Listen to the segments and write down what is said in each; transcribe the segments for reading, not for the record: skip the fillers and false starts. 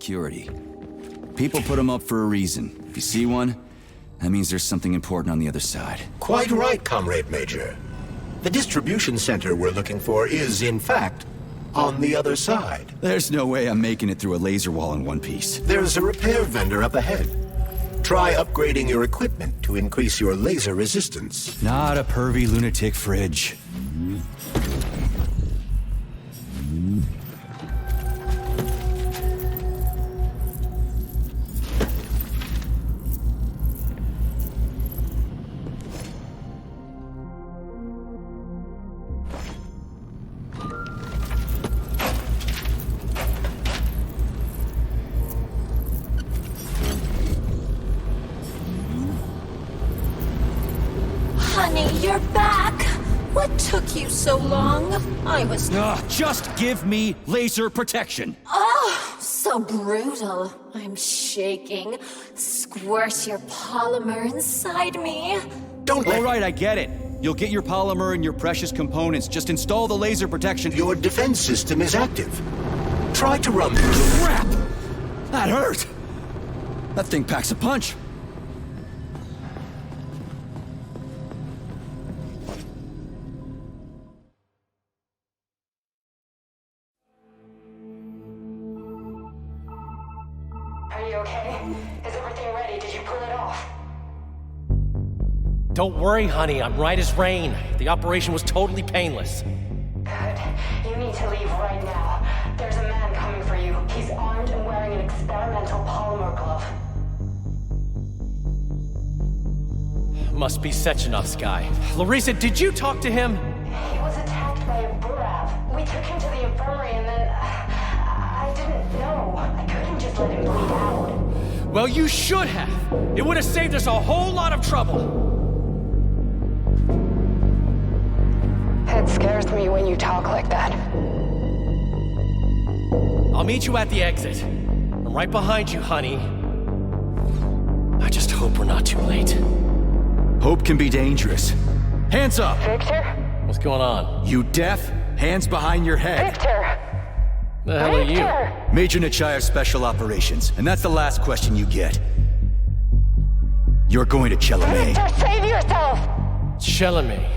security. People put them up for a reason. If you see one, that means there's something important on the other side. Quite right, Comrade Major. The distribution center we're looking for is, in fact, on the other side. There's no way I'm making it through a laser wall in one piece. There's a repair vendor up ahead. Try upgrading your equipment to increase your laser resistance. Not a pervy lunatic fridge. Honey, you're back! What took you so long? I was... Just give me laser protection! Oh, so brutal. I'm shaking. Squirt your polymer inside me. Don't let... All right, I get it. You'll get your polymer and your precious components. Just install the laser protection. Your defense system is active. Try to run... Crap! That hurt! That thing packs a punch. Are you okay? Is everything ready? Did you pull it off? Don't worry, honey. I'm right as rain. The operation was totally painless. Good. You need to leave right now. There's a man coming for you. He's armed and wearing an experimental polymer glove. Must be Sechenov's guy. Larissa, did you talk to him? He was attacked by a Burav. We took him to the infirmary and then... I didn't know. I couldn't just let him bleed out. Well, you should have. It would have saved us a whole lot of trouble. It scares me when you talk like that. I'll meet you at the exit. I'm right behind you, honey. I just hope we're not too late. Hope can be dangerous. Hands up! Victor? What's going on? You deaf? Hands behind your head. Victor! The hell are you? Victor! Major Nechayev Special Operations, and that's the last question you get. You're going to Chelomey. Victor, save yourself! Chelomey.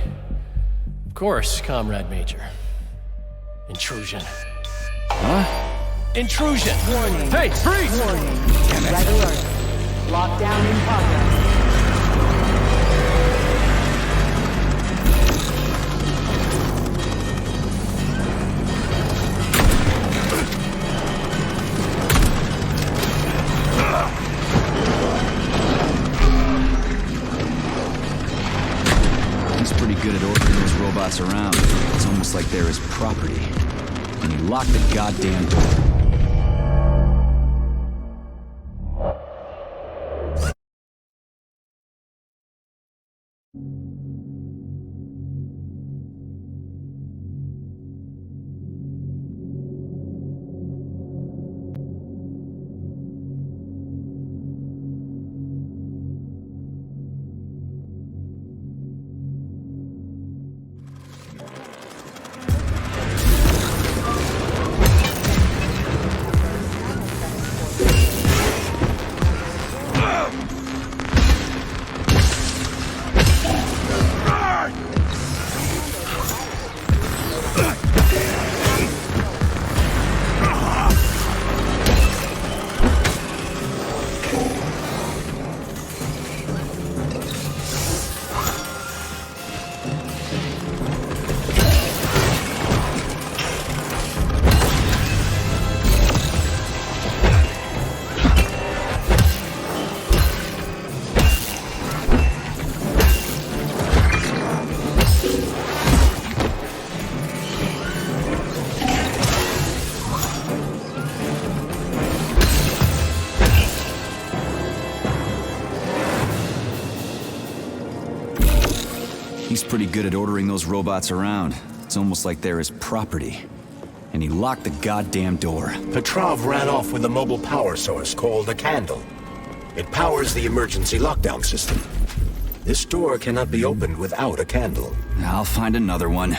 Of course, Comrade Major. Intrusion. Huh? Intrusion! Warning. Hey, freeze! Warning. Damn it. Red alert. Lockdown in progress. He's pretty good at ordering those robots around. It's almost like they're his property. And he locked the goddamn door. He's pretty good at ordering those robots around. It's almost like they're his property. And he locked the goddamn door. Petrov ran off with a mobile power source called a candle. It powers the emergency lockdown system. This door cannot be opened without a candle. I'll find another one.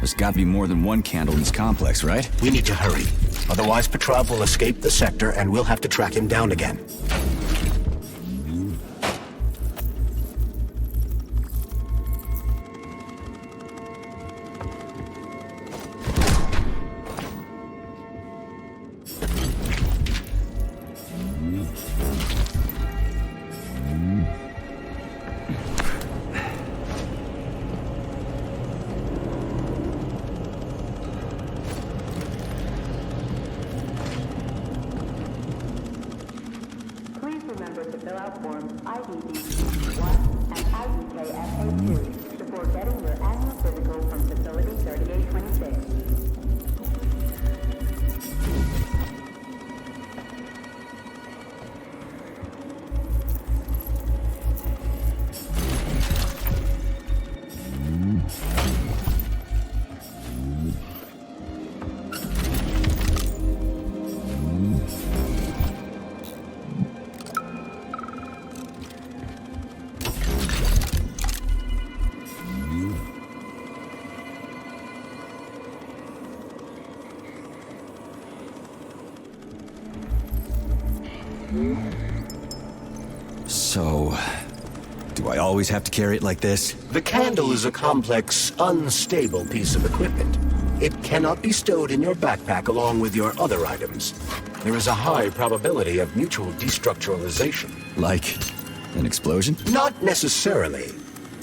There's gotta be more than one candle in this complex, right? We need to hurry. Otherwise, Petrov will escape the sector and we'll have to track him down again. Please remember to fill out forms IDD-1 and IDKFA2 before getting your annual physical from Facility 3826. So, do I always have to carry it like this? The candle is a complex, unstable piece of equipment. It cannot be stowed in your backpack along with your other items. There is a high probability of mutual destructuralization. Like an explosion? Not necessarily,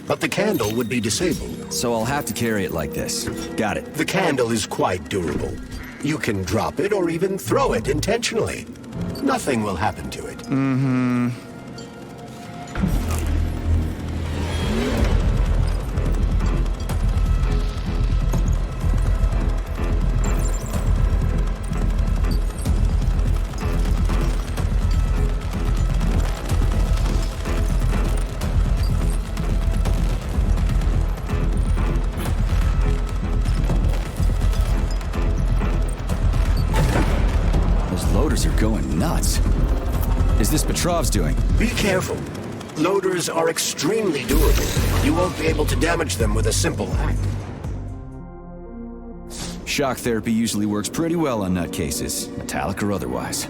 but the candle would be disabled. So I'll have to carry it like this. Got it. The candle is quite durable. You can drop it or even throw it intentionally. Nothing will happen to it. Loaders are going nuts. Is this Petrov's doing? Be careful. Loaders are extremely durable. You won't be able to damage them with a simple act. Shock therapy usually works pretty well on nutcases, metallic or otherwise.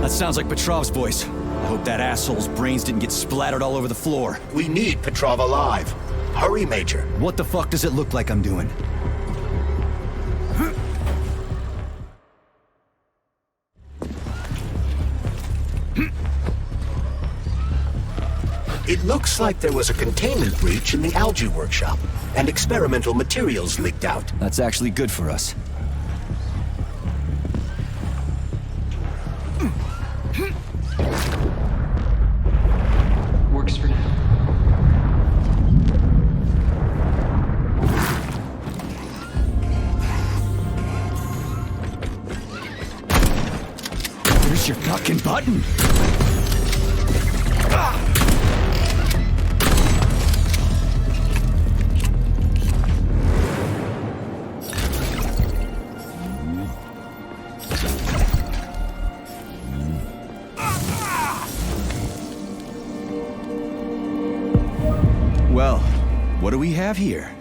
That sounds like Petrov's voice. I hope that asshole's brains didn't get splattered all over the floor. We need Petrov alive. Hurry, Major. What the fuck does it look like I'm doing? It looks like there was a containment breach in the algae workshop, and experimental materials leaked out. That's actually good for us. Works for now. Where's your fucking button? Well, what do we have here?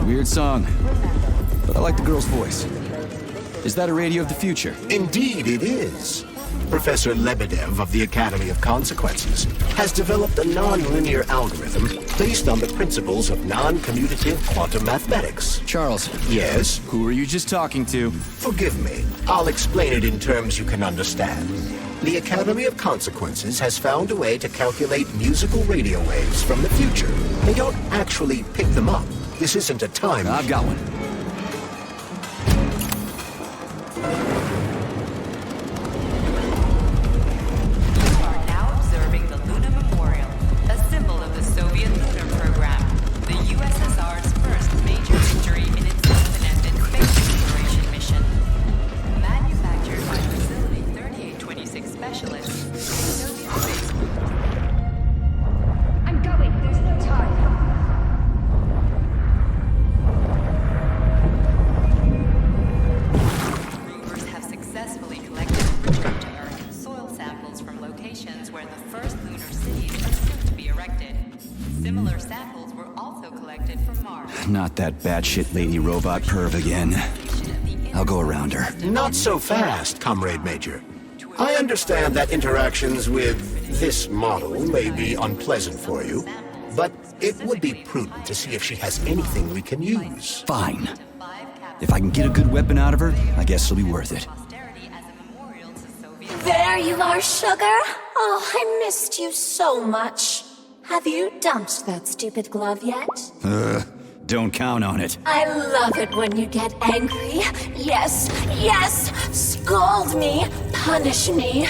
Weird song, but I like the girl's voice. Is that a radio of the future? Indeed it is. Professor Lebedev of the Academy of Consequences has developed a non-linear algorithm based on the principles of non-commutative quantum mathematics. Charles. Yes? Who were you just talking to? Forgive me. I'll explain it in terms you can understand. The Academy of Consequences has found a way to calculate musical radio waves from the future. They don't actually pick them up. This isn't a time... I've got one. Not that batshit lady robot perv again. I'll go around her. Not so fast, Comrade Major. I understand that interactions with this model may be unpleasant for you, but it would be prudent to see if she has anything we can use. Fine. If I can get a good weapon out of her, I guess it'll be worth it. There you are, sugar. Oh, I missed you so much. Have you dumped that stupid glove yet? Don't count on it. I love it when you get angry. Yes, yes! Scold me, punish me.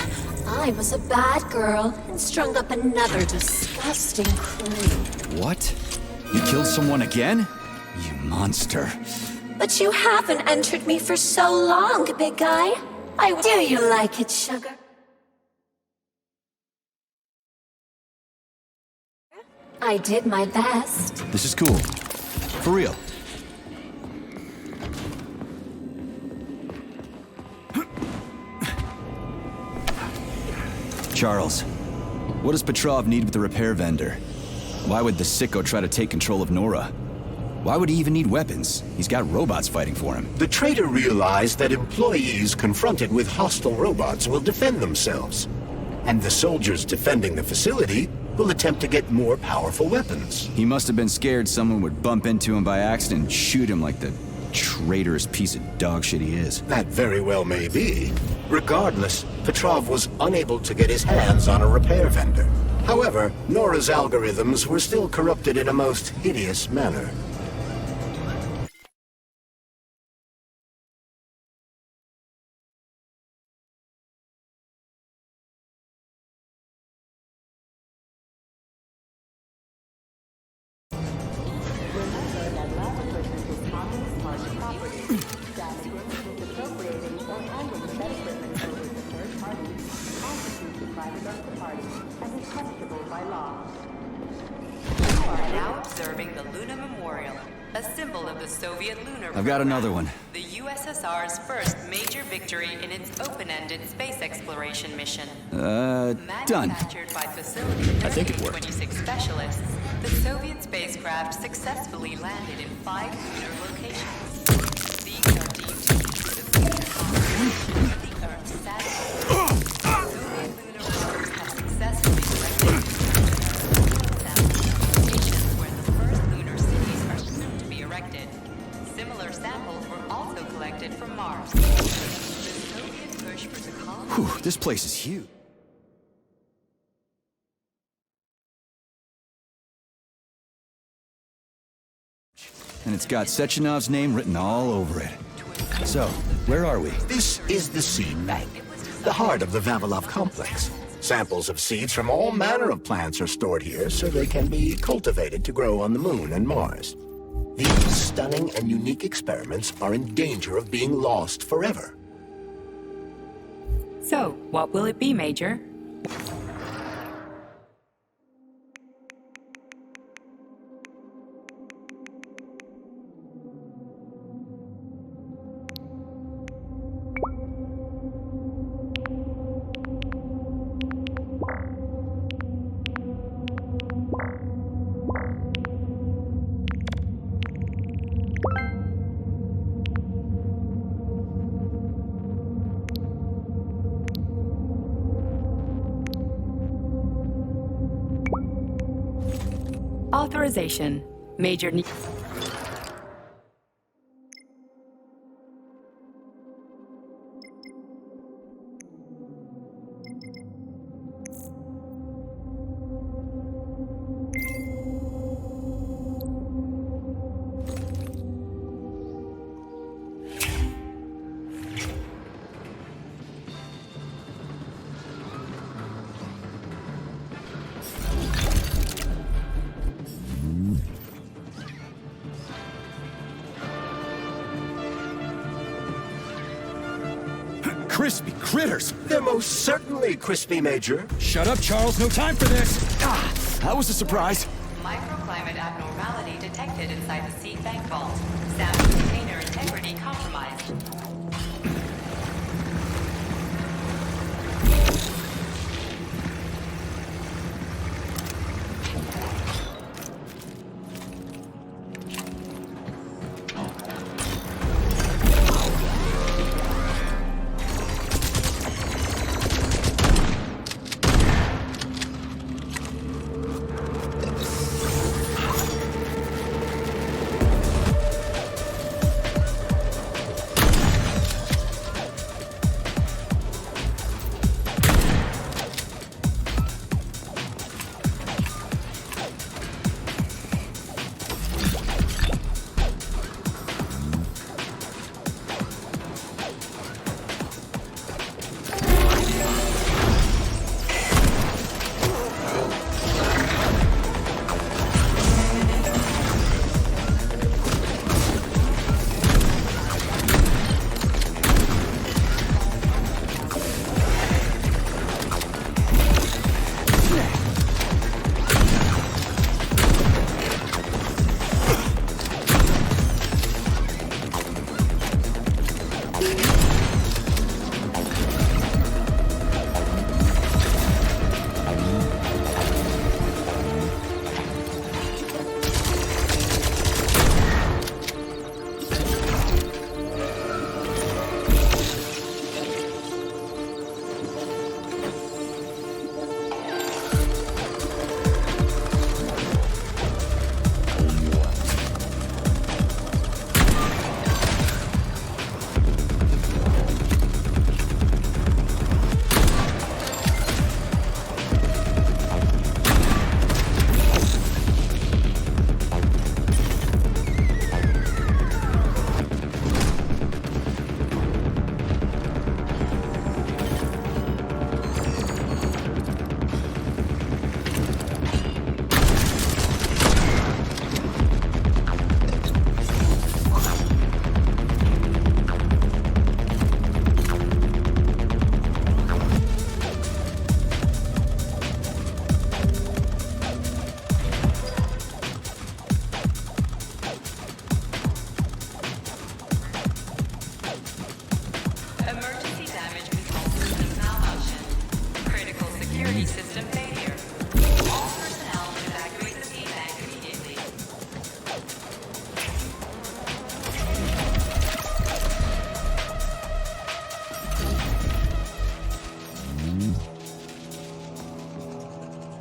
I was a bad girl and strung up another disgusting crew. What? You killed someone again? You monster. But you haven't entered me for so long, big guy. Do you like it, sugar? I did my best. This is cool. For real. Charles, what does Petrov need with the repair vendor? Why would the sicko try to take control of Nora? Why would he even need weapons? He's got robots fighting for him. The traitor realized that employees confronted with hostile robots will defend themselves. And the soldiers defending the facility will attempt to get more powerful weapons. He must have been scared someone would bump into him by accident and shoot him like the traitorous piece of dog shit he is. That very well may be. Regardless, Petrov was unable to get his hands on a repair vendor. However, Nora's algorithms were still corrupted in a most hideous manner. I've got another one. The USSR's first major victory in its open-ended space exploration mission. Done. Manufactured by Facility I think it worked. 26 specialists, the Soviet spacecraft successfully landed in 5 lunar locations. These are deemed to be the the Earth's satellites. Soviet lunar probes have successfully directed locations where the first lunar cities are soon to be erected. Similar samples were also collected from Mars. The Soviet push for the colony. Whew, this place is huge. And it's got Sechenov's name written all over it. So, where are we? This is the seed bank, the heart of the Vavilov complex. Samples of seeds from all manner of plants are stored here so they can be cultivated to grow on the Moon and Mars. These stunning and unique experiments are in danger of being lost forever. So, what will it be, Major? Authorization. Major. Crispy critters! They're most certainly crispy, Major. Shut up, Charles. No time for this! Ah, that was a surprise. Microclimate abnormality detected inside the seed bank vault. Sound container integrity compromised.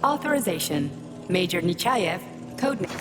Authorization. Major Nechayev, codename.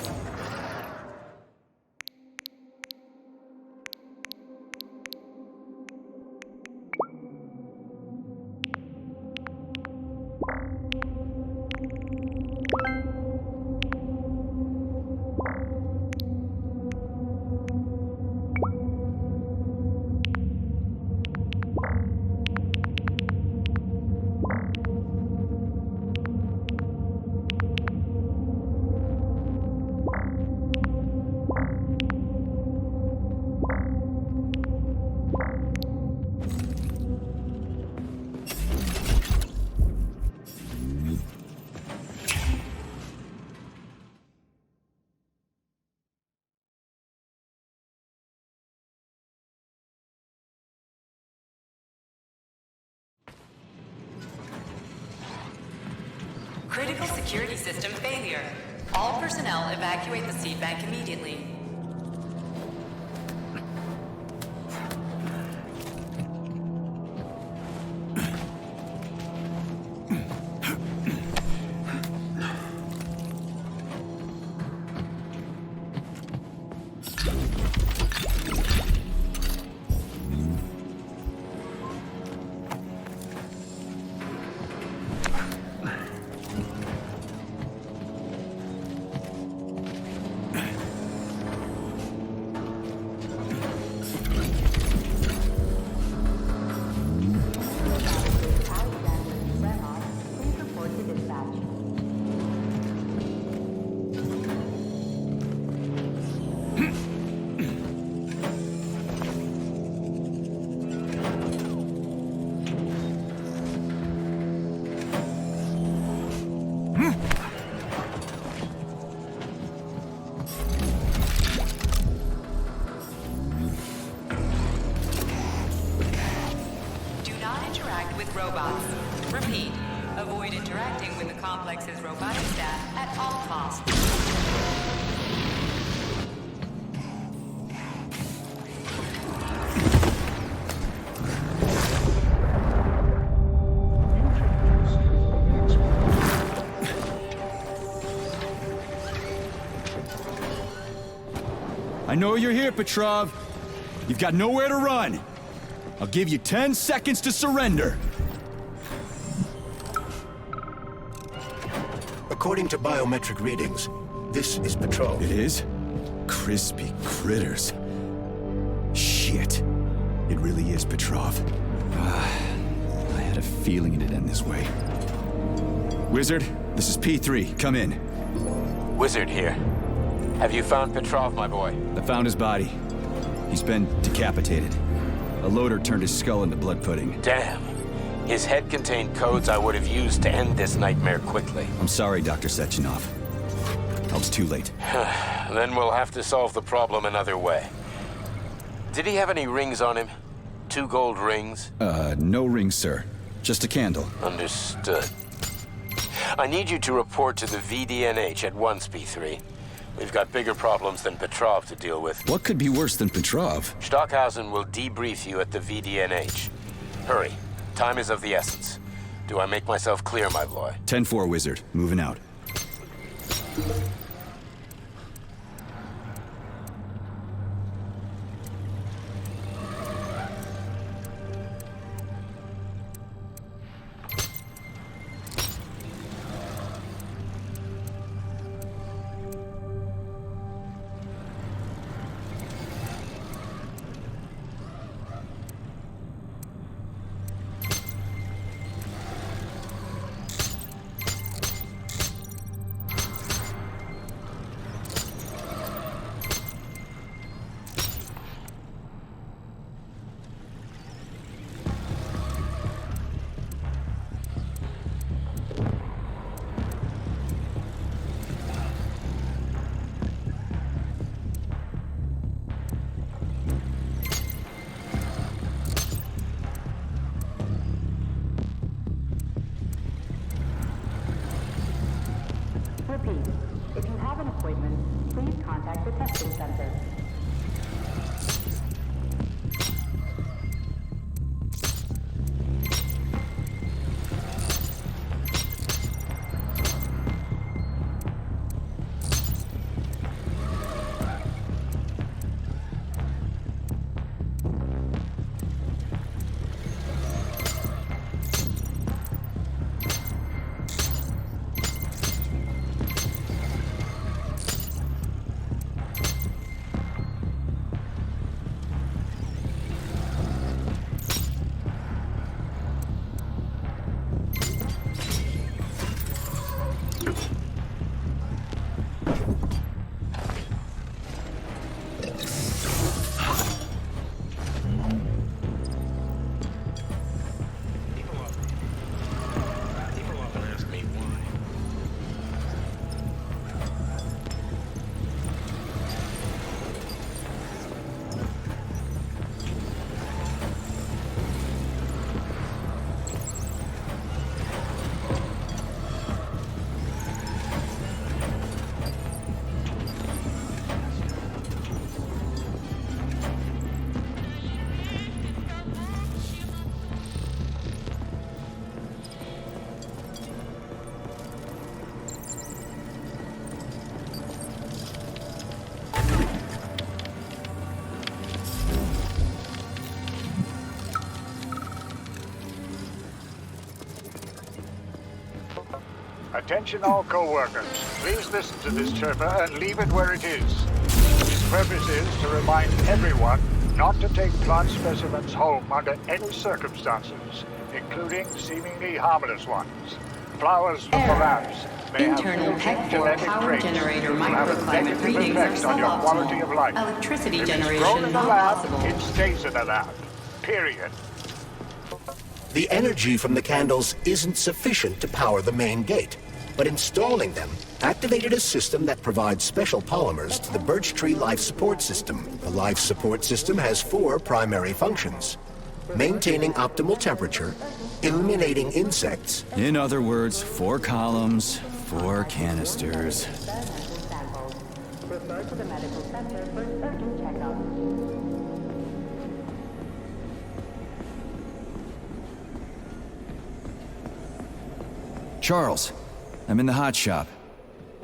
Critical security system failure. All personnel evacuate the seed bank immediately. robots. Repeat, avoid interacting with the complex's robotic staff at all costs. I know you're here, Petrov. You've got nowhere to run. I'll give you 10 seconds to surrender. According to biometric readings, this is Petrov. It is? Crispy critters. Shit. It really is Petrov. I had a feeling it'd end this way. Wizard, this is P3. Come in. Wizard here. Have you found Petrov, my boy? I found his body. He's been decapitated. A loader turned his skull into blood pudding. Damn. His head contained codes I would have used to end this nightmare quickly. I'm sorry, Dr. Sechenov. I was too late. Then we'll have to solve the problem another way. Did he have any rings on him? 2 gold rings? No ring, sir. Just a candle. Understood. I need you to report to the VDNH at once, P3. We've got bigger problems than Petrov to deal with. What could be worse than Petrov? Stockhausen will debrief you at the VDNH. Hurry. Time is of the essence. Do I make myself clear, my boy? 10-4, Wizard. Moving out. Repeat, if you have an appointment, please contact the testing center. Attention all co-workers. Please listen to this chirper and leave it where it is. Its purpose is to remind everyone not to take plant specimens home under any circumstances, including seemingly harmless ones. Flowers from the labs may Internal have PEC-4 genetic power traits generator that have a microclimate negative readings are effect on your quality of life. suboptimal. Electricity If it's grown generation in the not lab, possible. it stays in the lab. Period. The energy from the candles isn't sufficient to power the main gate, but installing them activated a system that provides special polymers to the birch tree life support system. The life support system has 4 primary functions: maintaining optimal temperature, eliminating insects. In other words, 4 columns, 4 canisters. Samples. Refer to the medical center for urgent checkup. Charles, I'm in the hot shop.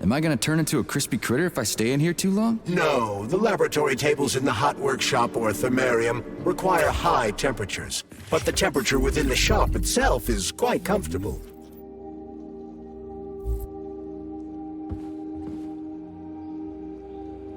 Am I gonna turn into a crispy critter if I stay in here too long? No, the laboratory tables in the hot workshop or thermarium require high temperatures. But the temperature within the shop itself is quite comfortable.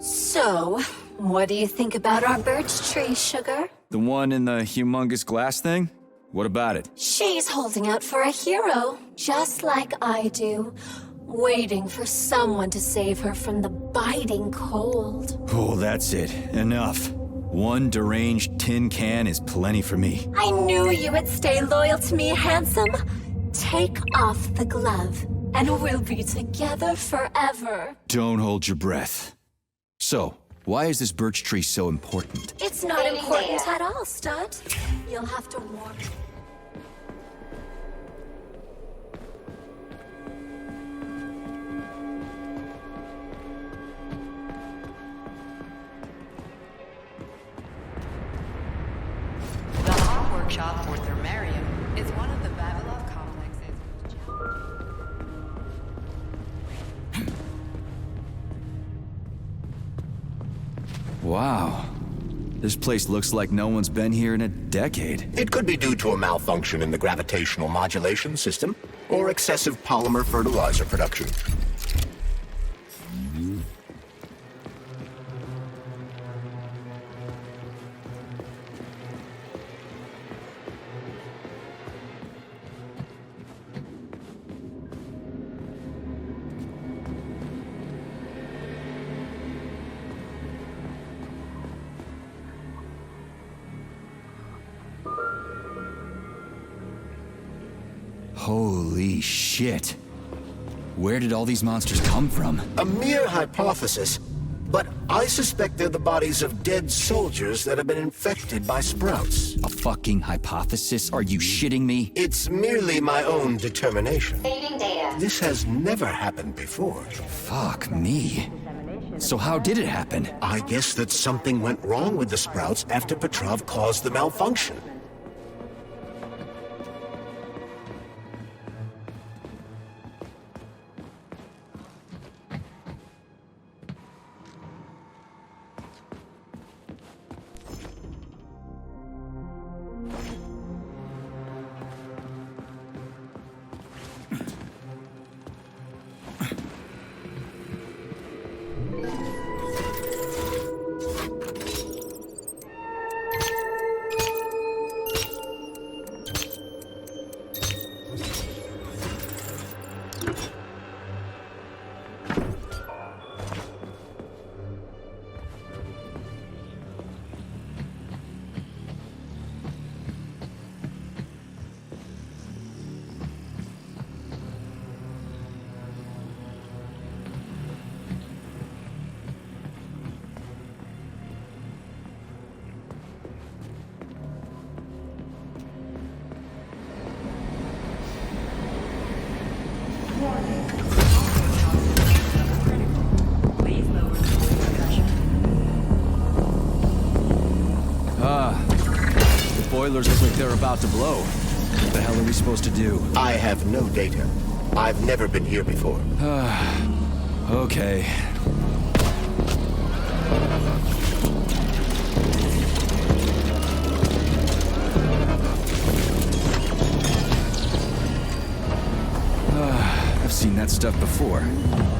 So, what do you think about our birch tree, Sugar? The one in the humongous glass thing? What about it? She's holding out for a hero, just like I do. Waiting for someone to save her from the biting cold. Oh, that's it. Enough. One deranged tin can is plenty for me. I knew you would stay loyal to me, handsome. Take off the glove, and we'll be together forever. Don't hold your breath. So, why is this birch tree so important? It's not important at all, Stud. You'll have to warn me. The hot workshop for thermarium is one of the Vavilov complexes. Wow. This place looks like no one's been here in a decade. It could be due to a malfunction in the gravitational modulation system or excessive polymer fertilizer production. Holy shit. Where did all these monsters come from? A mere hypothesis, but I suspect they're the bodies of dead soldiers that have been infected by sprouts. A fucking hypothesis? Are you shitting me? It's merely my own determination. Saving data. This has never happened before. Fuck me. So how did it happen? I guess that something went wrong with the sprouts after Petrov caused the malfunction. Boilers look like they're about to blow. What the hell are we supposed to do? I have no data. I've never been here before. Okay. I've seen that stuff before.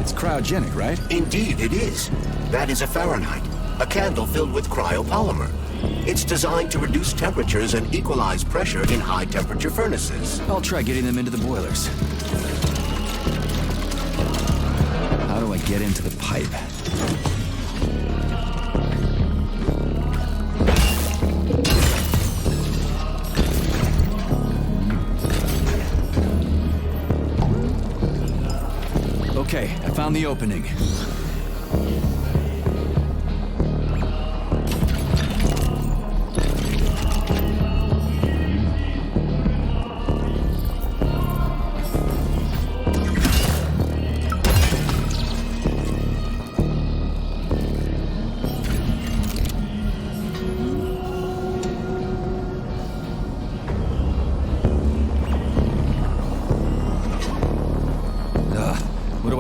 It's cryogenic, right? Indeed, it is. That is a Fahrenheit, a candle filled with cryopolymer. It's designed to reduce temperatures and equalize pressure in high-temperature furnaces. I'll try getting them into the boilers. How do I get into the pipe? Okay, I found the opening.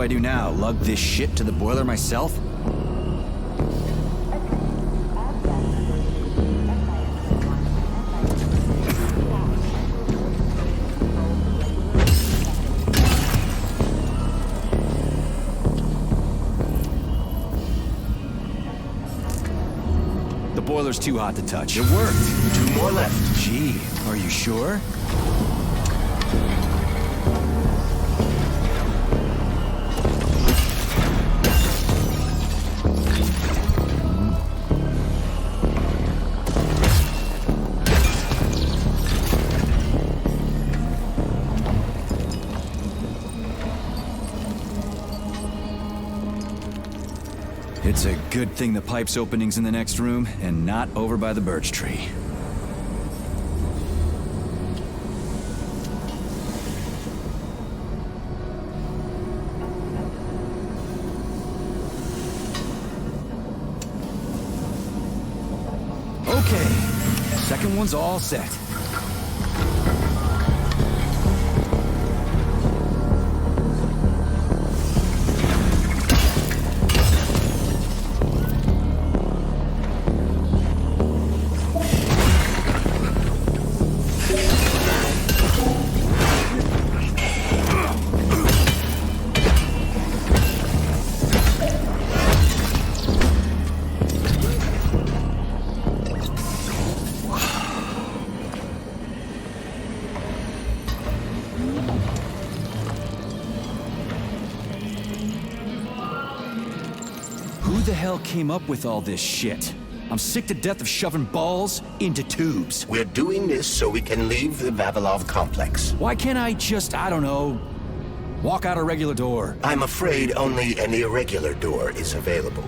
I do now? Lug this shit to the boiler myself? The boiler's too hot to touch. It worked. 2 more left. Gee, are you sure? It's a good thing the pipe's opening's in the next room and not over by the birch tree. Okay, second one's all set. Who the hell came up with all this shit? I'm sick to death of shoving balls into tubes. We're doing this so we can leave the Vavilov complex. Why can't I just, I don't know, walk out a regular door? I'm afraid only an irregular door is available.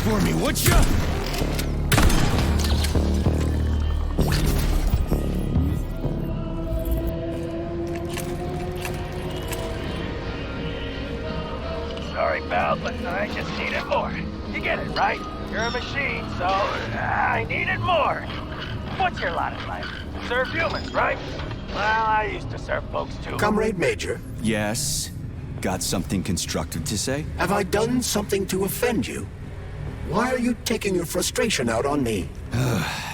For me, would ya? Sorry, pal, but I just needed more. You get it, right? You're a machine, so I needed more. What's your lot in life? Serve humans, right? Well, I used to serve folks too. Comrade Major, Yes? Got something constructive to say? have I done something to offend you? Why are you taking your frustration out on me?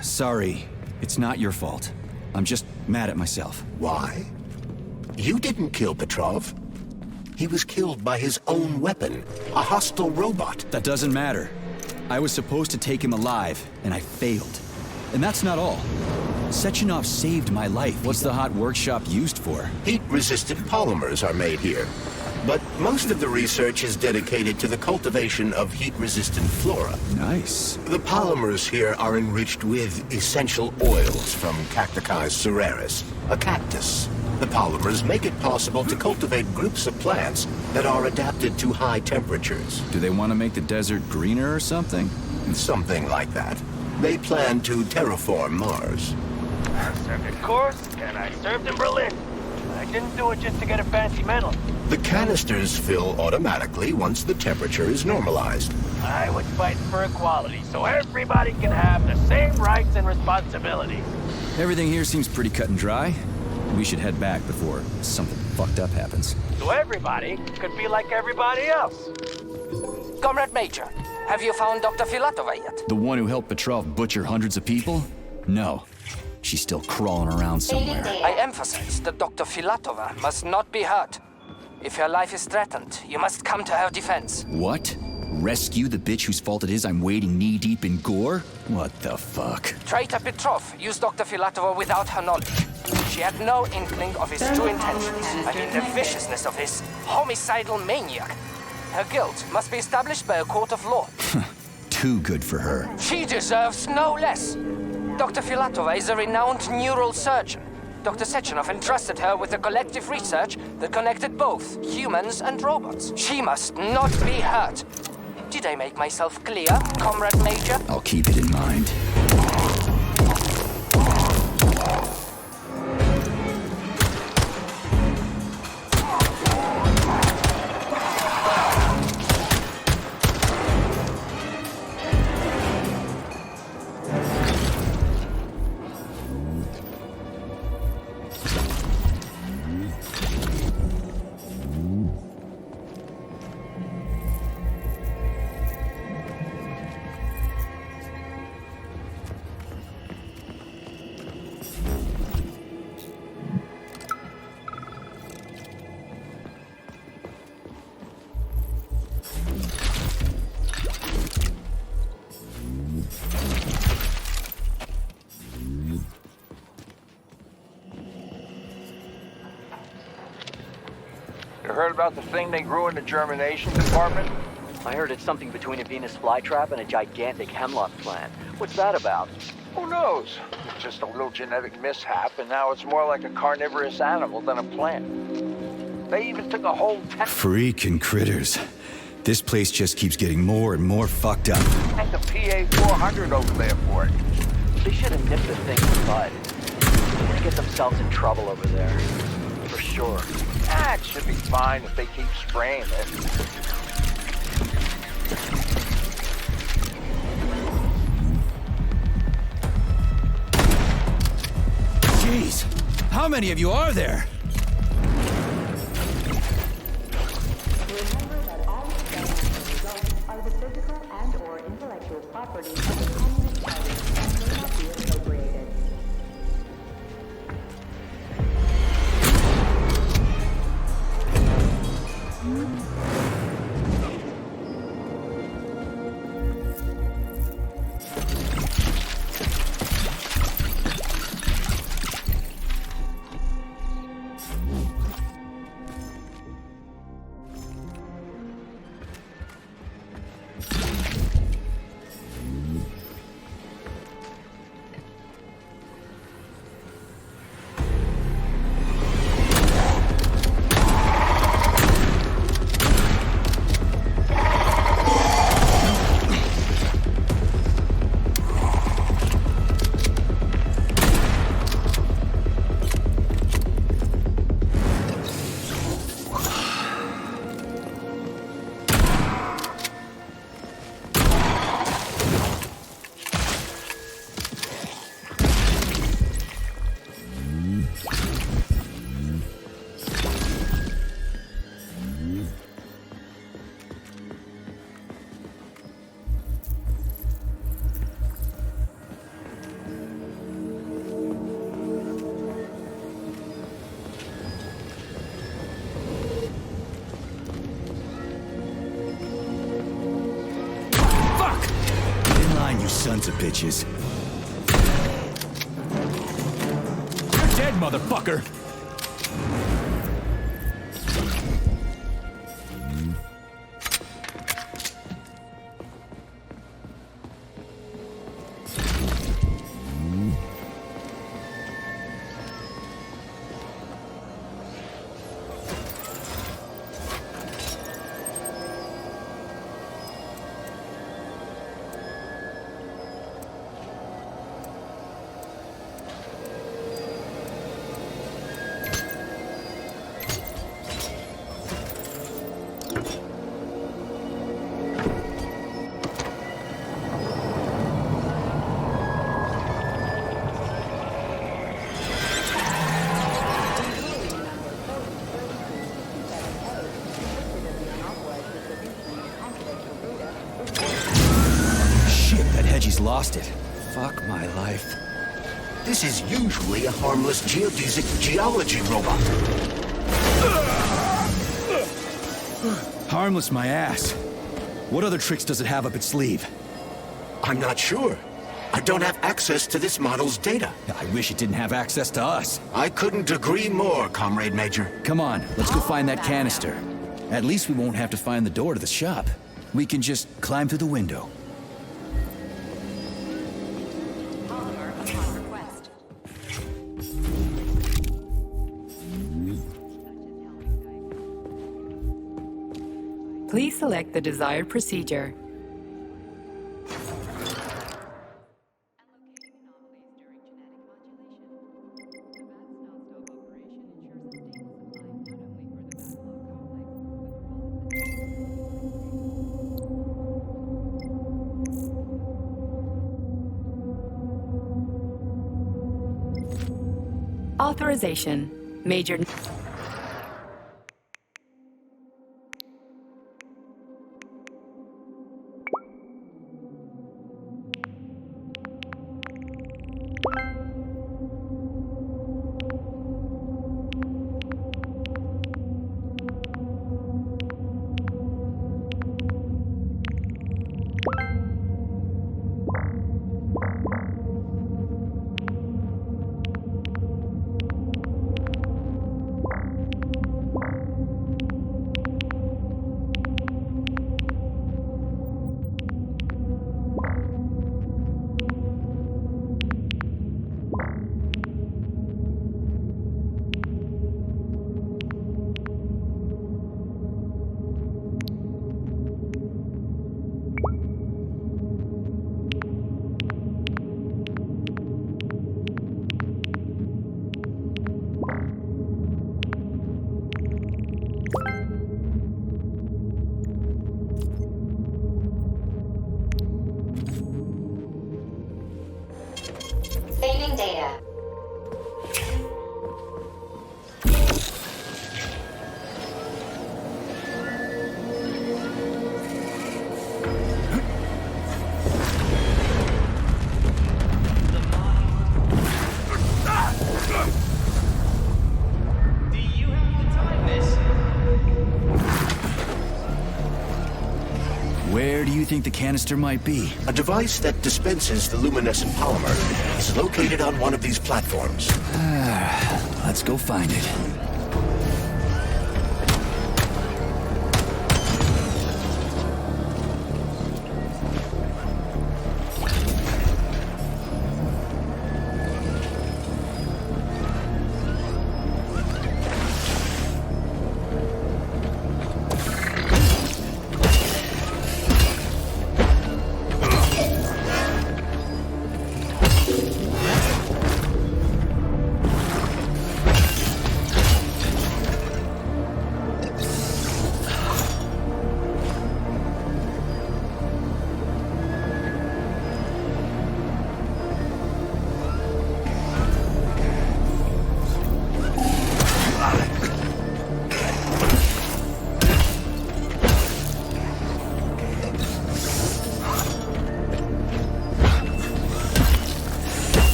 Sorry, it's not your fault. I'm just mad at myself. Why? You didn't kill Petrov. He was killed by his own weapon, a hostile robot. That doesn't matter. I was supposed to take him alive, and I failed. And that's not all. Sechenov saved my life. What's the hot workshop used for? Heat-resistant polymers are made here. But most of the research is dedicated to the cultivation of heat-resistant flora. Nice. The polymers here are enriched with essential oils from Cacticus cereris, a cactus. The polymers make it possible to cultivate groups of plants that are adapted to high temperatures. Do they want to make the desert greener or something? Something like that. They plan to terraform Mars. I served in Kursk, and I served in Berlin. I didn't do it just to get a fancy medal. The canisters fill automatically once the temperature is normalized. I was fighting for equality, so everybody can have the same rights and responsibilities. Everything here seems pretty cut and dry. We should head back before something fucked up happens. So everybody could be like everybody else. Comrade Major, have you found Dr. Filatova yet? The one who helped Petrov butcher hundreds of people? No. She's still crawling around somewhere. I emphasize that Dr. Filatova must not be hurt. If her life is threatened, you must come to her defense. What? Rescue the bitch whose fault it is I'm wading knee-deep in gore? What the fuck? Traitor Petrov used Dr. Filatova without her knowledge. She had no inkling of his true intentions. I mean, the viciousness of his homicidal maniac. Her guilt must be established by a court of law. Too good for her. She deserves no less. Dr. Filatova is a renowned neurosurgeon. Dr. Sechenov entrusted her with the collective research that connected both humans and robots. She must not be hurt. Did I make myself clear, Comrade Major? I'll keep it in mind. You heard about the thing they grew in the germination department? I heard it's something between a Venus flytrap and a gigantic hemlock plant. What's that about? Who knows? It's just a little genetic mishap, and now it's more like a carnivorous animal than a plant. They even took a whole Freaking critters. This place just keeps getting more and more fucked up. tank of PA-400 over there for it. They should have nipped the thing in the bud. They're gonna get themselves in trouble over there. For sure. It should be fine if they keep spraying it. Jeez, how many of you are there? Remember that all experiments results are the physical and/or intellectual property of the communist party and may not be appropriated. Sons of bitches. You're dead, motherfucker! just lost it. Fuck my life. This is usually a harmless geodesic geology robot. Harmless my ass. What other tricks does it have up its sleeve? I'm not sure. I don't have access to this model's data. I wish it didn't have access to us. I couldn't agree more, Comrade Major. Come on, let's go find that canister. At least we won't have to find the door to the shop. We can just climb through the window. Polymer upon request. Please select the desired procedure. Authorization. Major... Saving data. Where do you think the canister might be? A device that dispenses the luminescent polymer is located on one of these platforms. Let's go find it.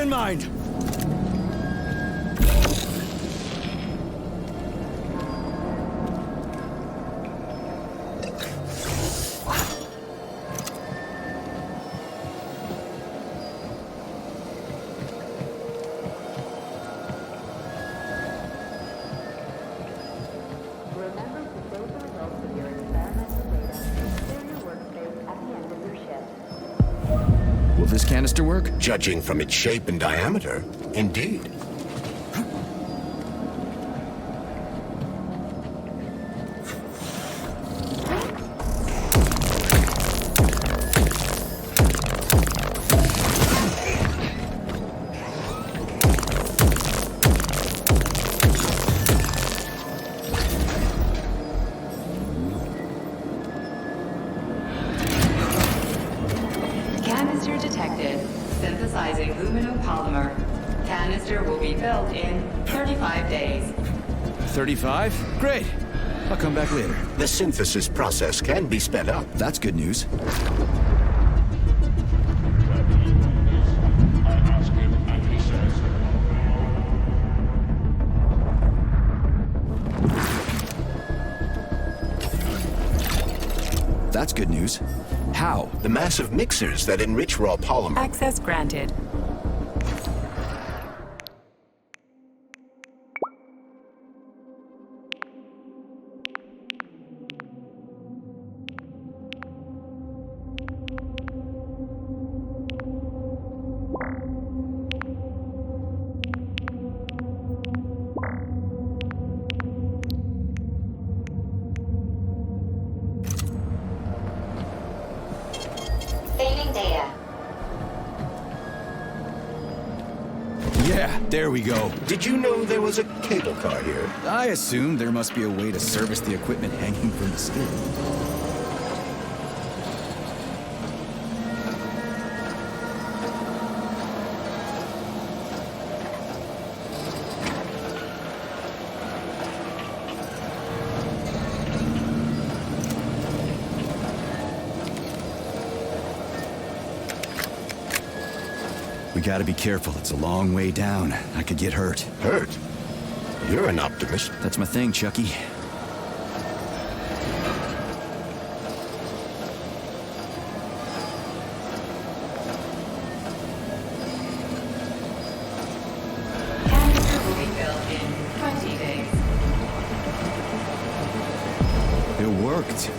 in mind! Remember to save the results of your experimental data and clear your workspace at the end of your shift. Will this canister work? Judging from its shape and diameter, indeed. Canister detected. Synthesizing luminopolymer. Canister will be built in 35 days. 35? Great. I'll come back later. The synthesis process can be sped up. That's good news. That's good news. How? The massive mixers that enrich raw polymer. Access granted. Saving data. Yeah, there we go. Did you know there was a cable car here? I assumed there must be a way to service the equipment hanging from the ceiling. We gotta be careful. It's a long way down. I could get hurt. Hurt? You're an optimist. That's my thing, Chucky. Canister will be built in 20 days. It worked.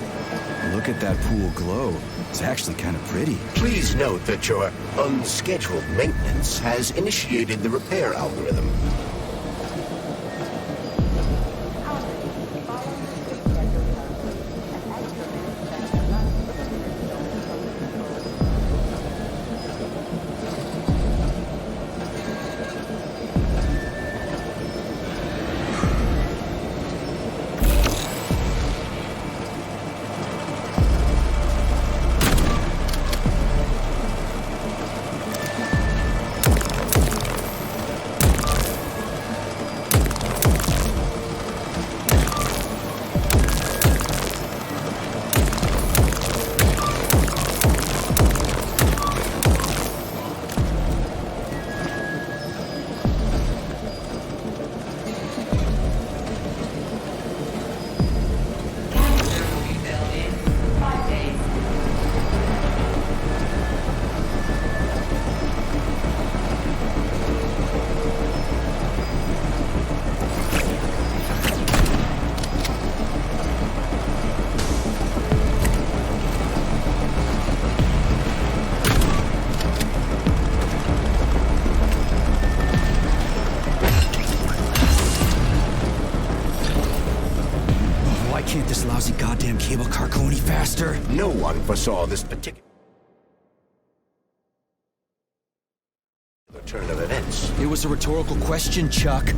Look at that pool glow. It's actually kind of pretty. Please note that your unscheduled maintenance has initiated the repair algorithm. Can't this lousy goddamn cable car go any faster? No one foresaw this particular turn of events. It was a rhetorical question, Chuck.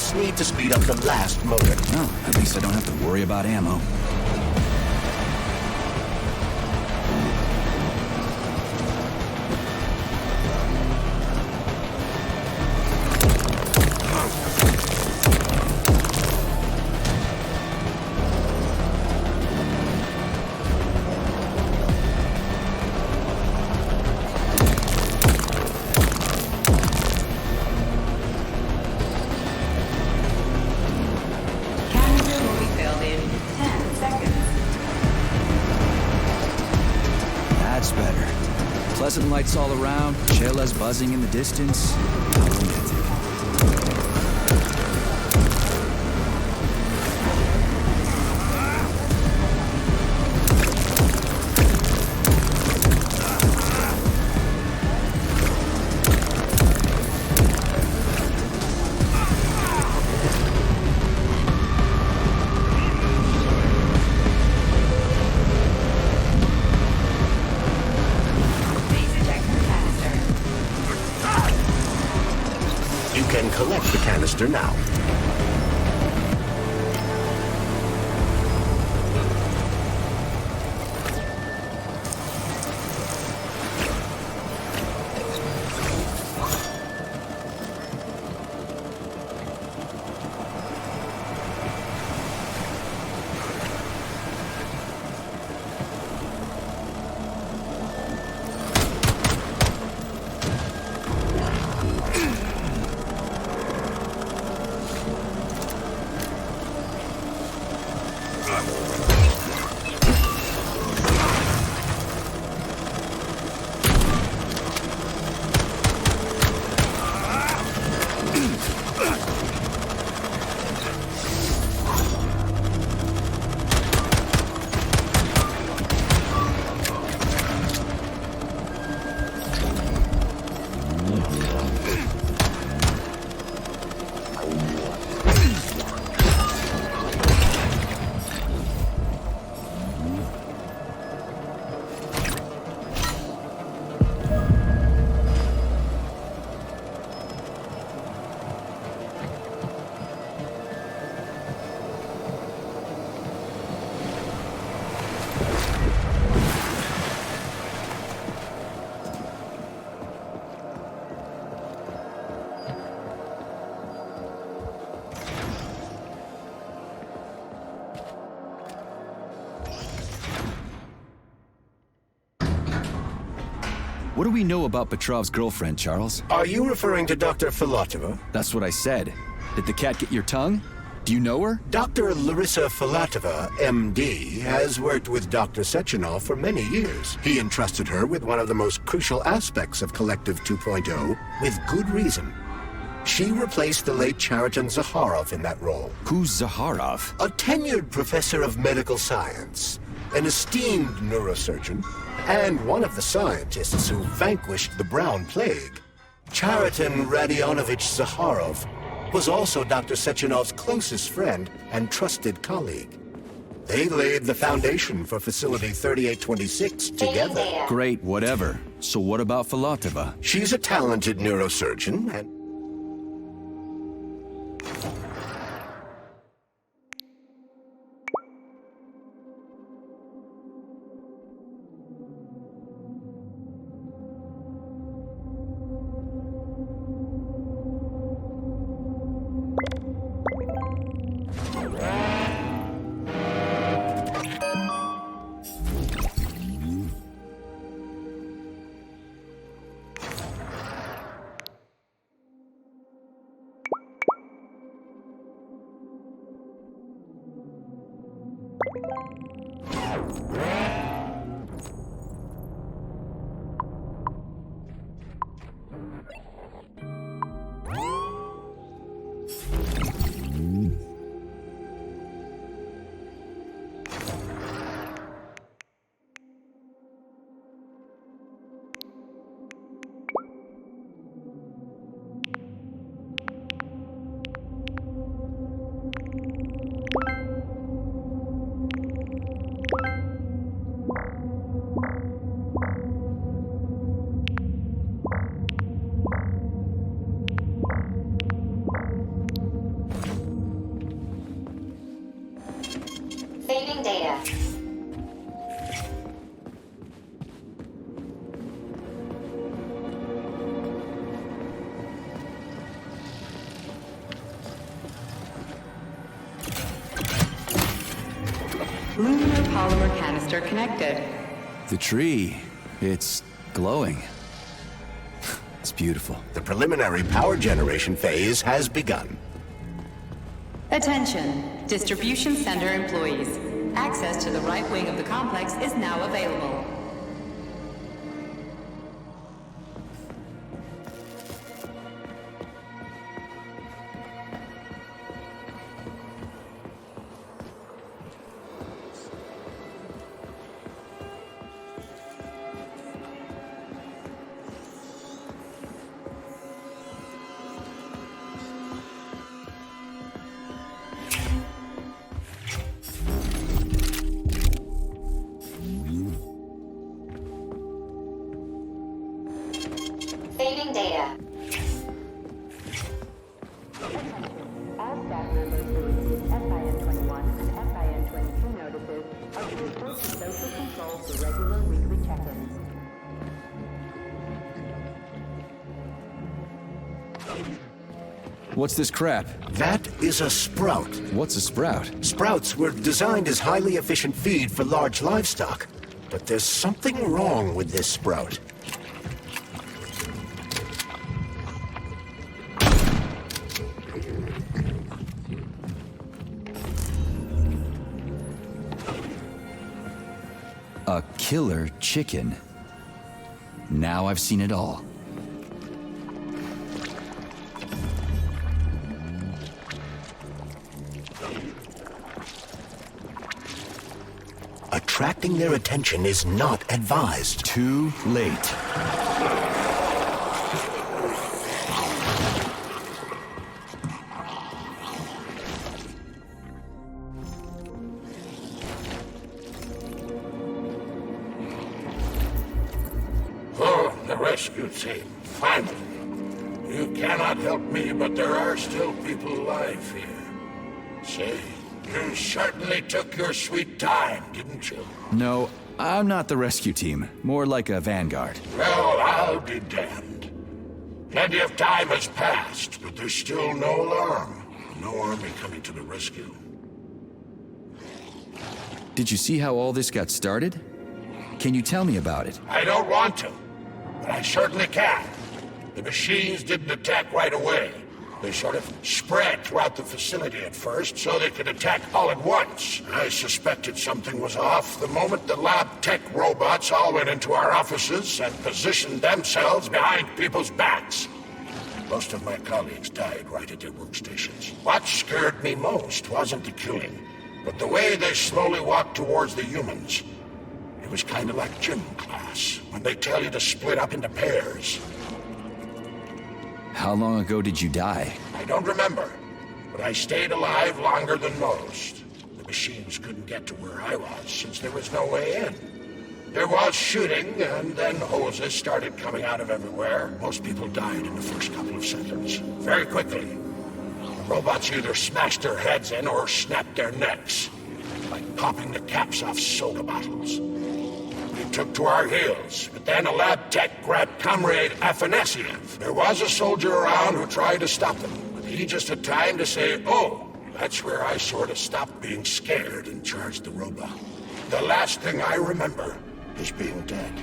just need to speed up the last motor. Well, at least I don't have to worry about ammo. Pleasant lights all around, chelas buzzing in the distance. How romantic. Collect the canister now. What do we know about Petrov's girlfriend, Charles? Are you referring to Dr. Filatova? That's what I said. Did the cat get your tongue? Do you know her? Dr. Larissa Filatova, MD, has worked with Dr. Sechenov for many years. He entrusted her with one of the most crucial aspects of Collective 2.0, with good reason. She replaced the late Chariton Zakharov in that role. Who's Zakharov? A tenured professor of medical science, an esteemed neurosurgeon, and one of the scientists who vanquished the Brown Plague. Chariton Radionovich Zakharov was also Dr. Sechenov's closest friend and trusted colleague. They laid the foundation for Facility 3826 together. Great, whatever. So what about Filatova? She's a talented neurosurgeon and... canister connected. The tree, it's glowing. It's beautiful. The preliminary power generation phase has begun. Attention, distribution center employees. Access to the right wing of the complex is now available. Saving data. All staff members who receive SIN-21 and SIN-22 notices are to report to social control for regular weekly check-ins. What's this crap? That is a sprout. What's a sprout? Sprouts were designed as highly efficient feed for large livestock. But there's something wrong with this sprout. A killer chicken. Now I've seen it all. Attracting their attention is not advised. Too late. Rescue team, finally. You cannot help me, but there are still people alive here. Say, you certainly took your sweet time, didn't you? No, I'm not the rescue team. More like a vanguard. Well, I'll be damned. Plenty of time has passed, but there's still no alarm. No army coming to the rescue. Did you see how all this got started? Can you tell me about it? I don't want to. But I certainly can. The machines didn't attack right away. They sort of spread throughout the facility at first, so they could attack all at once. I suspected something was off the moment the lab tech robots all went into our offices and positioned themselves behind people's backs. Most of my colleagues died right at their workstations. What scared me most wasn't the killing, but the way they slowly walked towards the humans. It was kind of like gym class, when they tell you to split up into pairs. How long ago did you die? I don't remember, but I stayed alive longer than most. The machines couldn't get to where I was, since there was no way in. There was shooting, and then hoses started coming out of everywhere. Most people died in the first couple of seconds. Very quickly. The robots either smashed their heads in or snapped their necks, like popping the caps off soda bottles. We took to our heels, but then a lab tech grabbed Comrade Afanasiev. There was a soldier around who tried to stop them, but he just had time to say, "Oh." That's where I sort of stopped being scared and charged the robot. The last thing I remember is being dead.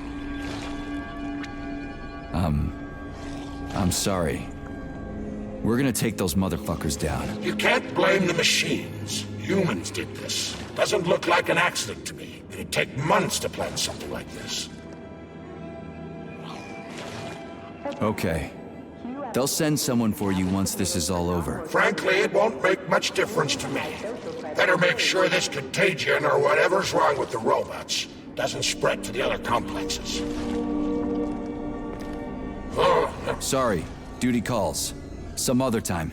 I'm sorry. We're gonna take those motherfuckers down. You can't blame the machines. Humans did this. Doesn't look like an accident to me. It'd take months to plan something like this. Okay. They'll send someone for you once this is all over. Frankly, it won't make much difference to me. Better make sure this contagion or whatever's wrong with the robots doesn't spread to the other complexes. Sorry. Duty calls. Some other time.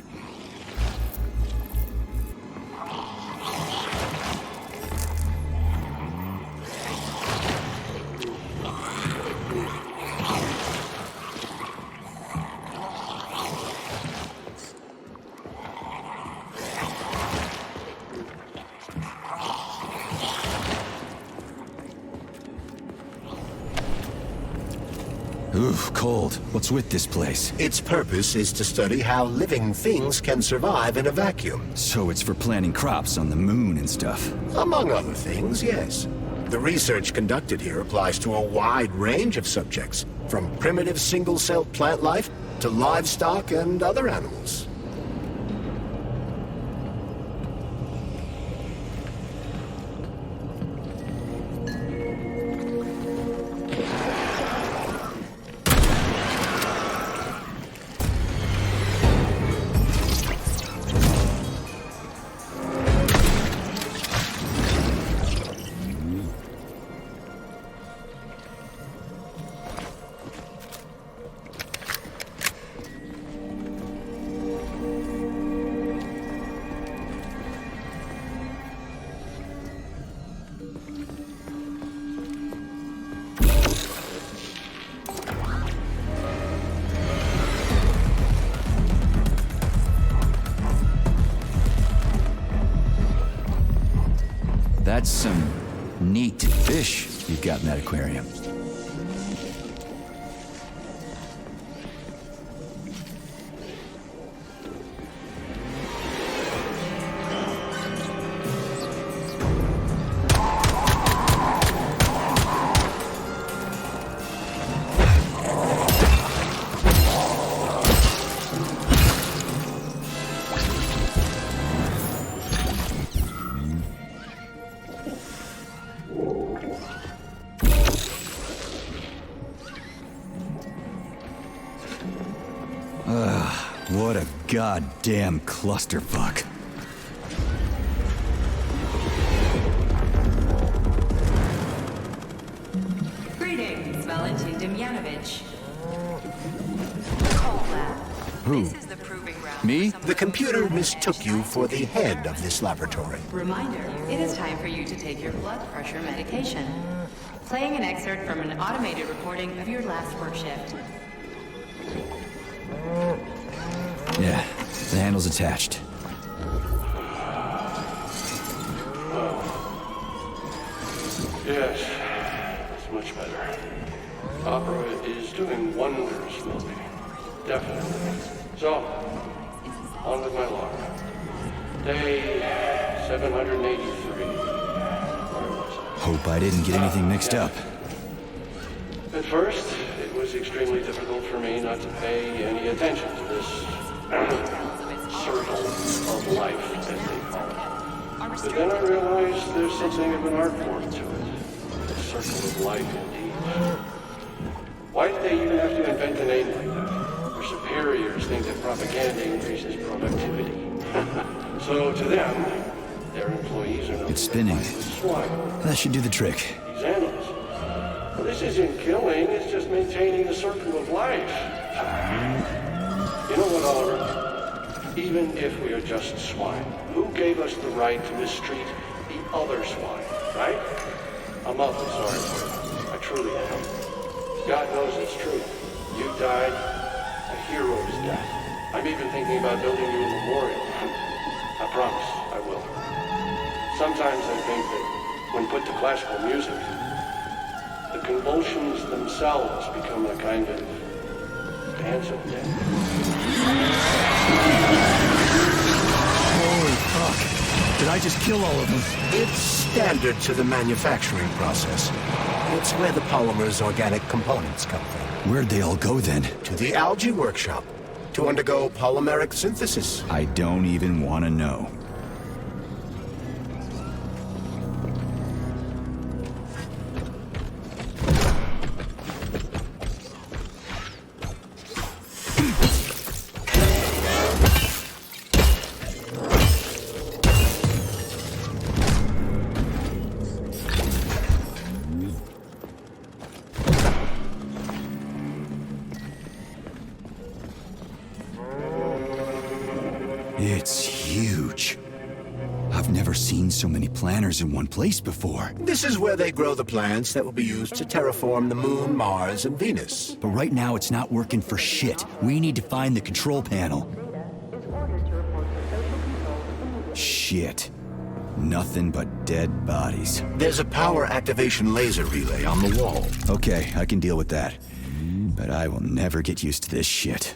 Oof, cold. What's with this place? Its purpose is to study how living things can survive in a vacuum. So it's for planting crops on the moon and stuff. Among other things, yes. The research conducted here applies to a wide range of subjects, from primitive single-cell plant life to livestock and other animals. That's some neat fish you've got in that aquarium. What a goddamn clusterfuck. Greetings, Valentin Demyanovich. Who? This is the proving ground. Me? The computer mistook you for the head of this laboratory. Reminder, it is time for you to take your blood pressure medication. Playing an excerpt from an automated recording of your last work shift. Yeah, the handle's attached. Yes, it's much better. Opera is doing wonders for me. Definitely. So, on with my log. Day 783. Where was I? Hope I didn't get anything mixed up. At first, it was extremely difficult for me not to pay any attention to this circle of life, as they call it. But then I realized there's something of an art form to it. A circle of life, indeed. Why did they even have to invent a name like that? Their superiors think that propaganda increases productivity. So to them, their employees are It's spinning. swine. That should do the trick. These animals. Well, this isn't killing, it's just maintaining the circle of life. You know what, Oliver? Even if we are just swine, who gave us the right to mistreat the other swine, right? I'm awfully sorry for you. I truly am. God knows it's true. You died a hero's death. I'm even thinking about building you a memorial. I promise I will. Sometimes I think that when put to classical music, the convulsions themselves become a kind of dance of death. Holy fuck. Did I just kill all of them? It's standard to the manufacturing process. It's where the polymer's organic components come from. Where'd they all go then? To the algae workshop to undergo polymeric synthesis. I don't even want to know. It's huge. I've never seen so many planters in one place before. This is where they grow the plants that will be used to terraform the Moon, Mars, and Venus. But right now it's not working for shit. We need to find the control panel. Shit. Nothing but dead bodies. There's a power activation laser relay on the wall. Okay, I can deal with that. But I will never get used to this shit.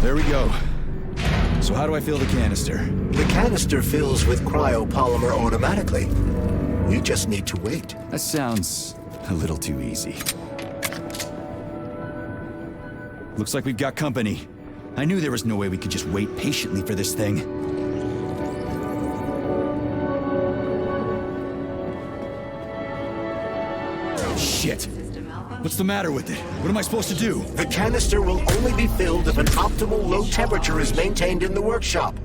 There we go. So how do I fill the canister? The canister fills with cryopolymer automatically. We just need to wait. That sounds a little too easy. Looks like we've got company. I knew there was no way we could just wait patiently for this thing. Shit! What's the matter with it? What am I supposed to do? The canister will only be filled if an optimal low temperature is maintained in the workshop.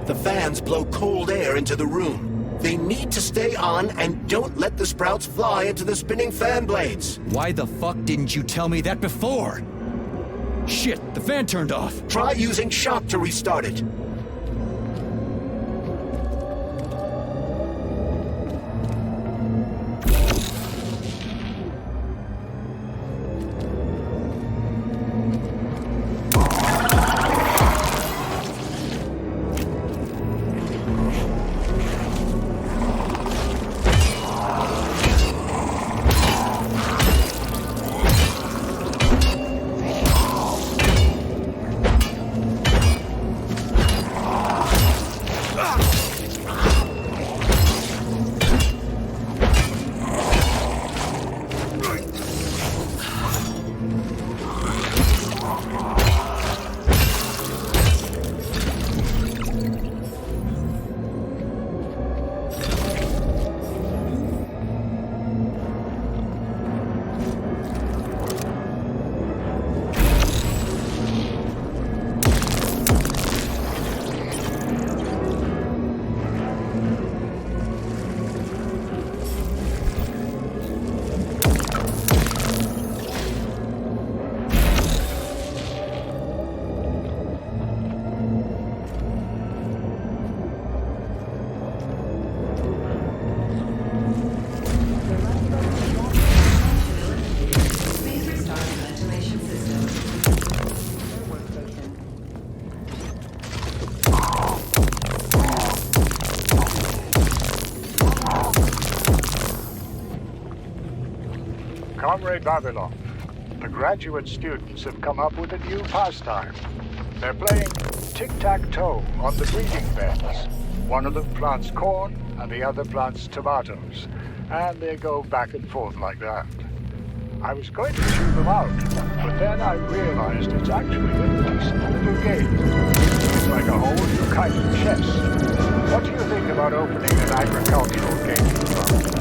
The fans blow cold air into the room. They need to stay on, and don't let the sprouts fly into the spinning fan blades. Why the fuck didn't you tell me that before? Shit, the fan turned off. Try using shock to restart it. Comrade Babylon, the graduate students have come up with a new pastime. They're playing tic-tac-toe on the breeding beds. One of them plants corn, and the other plants tomatoes. And they go back and forth like that. I was going to chew them out, but then I realized it's actually a decent little game. It's like a whole new kind of chess. What do you think about opening an agricultural gaming club?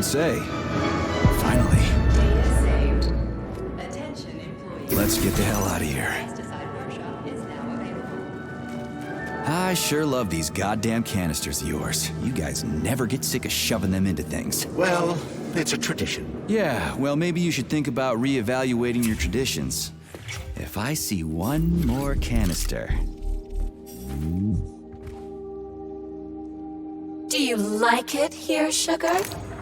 say. Finally. Data saved. Attention employees. Let's get the hell out of here. Pesticide workshop is now available. I sure love these goddamn canisters of yours. You guys never get sick of shoving them into things. Well, it's a tradition. Yeah, well, maybe you should think about reevaluating your traditions. If I see one more canister... Do you like it here, Sugar?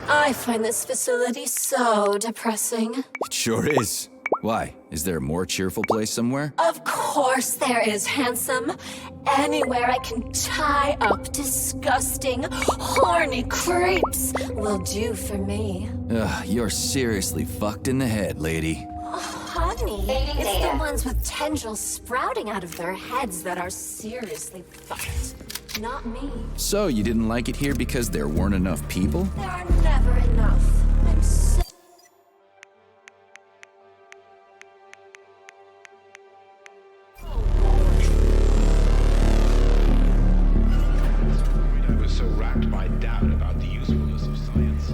I find this facility so depressing. It sure is. Why? Is there a more cheerful place somewhere? Of course there is, handsome. Anywhere I can tie up disgusting, horny creeps will do for me. Ugh, you're seriously fucked in the head, lady. Honey, it's the ones with tendrils sprouting out of their heads that are seriously fucked. Not me. So, you didn't like it here because there weren't enough people? There are never enough. I'm so... I was so racked by doubt about the usefulness of science.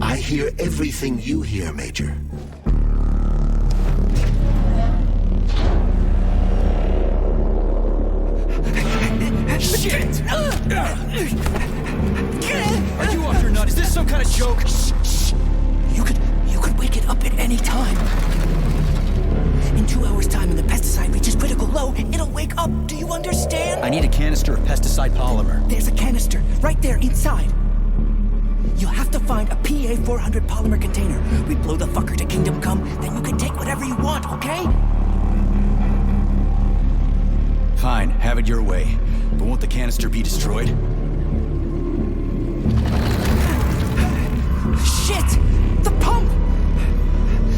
I hear everything you hear, Major. Shit! Are you off your nut? Is this some kind of joke? Shh. You could wake it up at any time. In 2 hours' time, when the pesticide reaches critical low, it'll wake up. Do you understand? I need a canister of pesticide polymer. There's a canister right there inside. You'll have to find a PA-400 polymer container. We blow the fucker to Kingdom Come, then you can take whatever you want, okay? Fine, have it your way. But won't the canister be destroyed? Shit! The pump!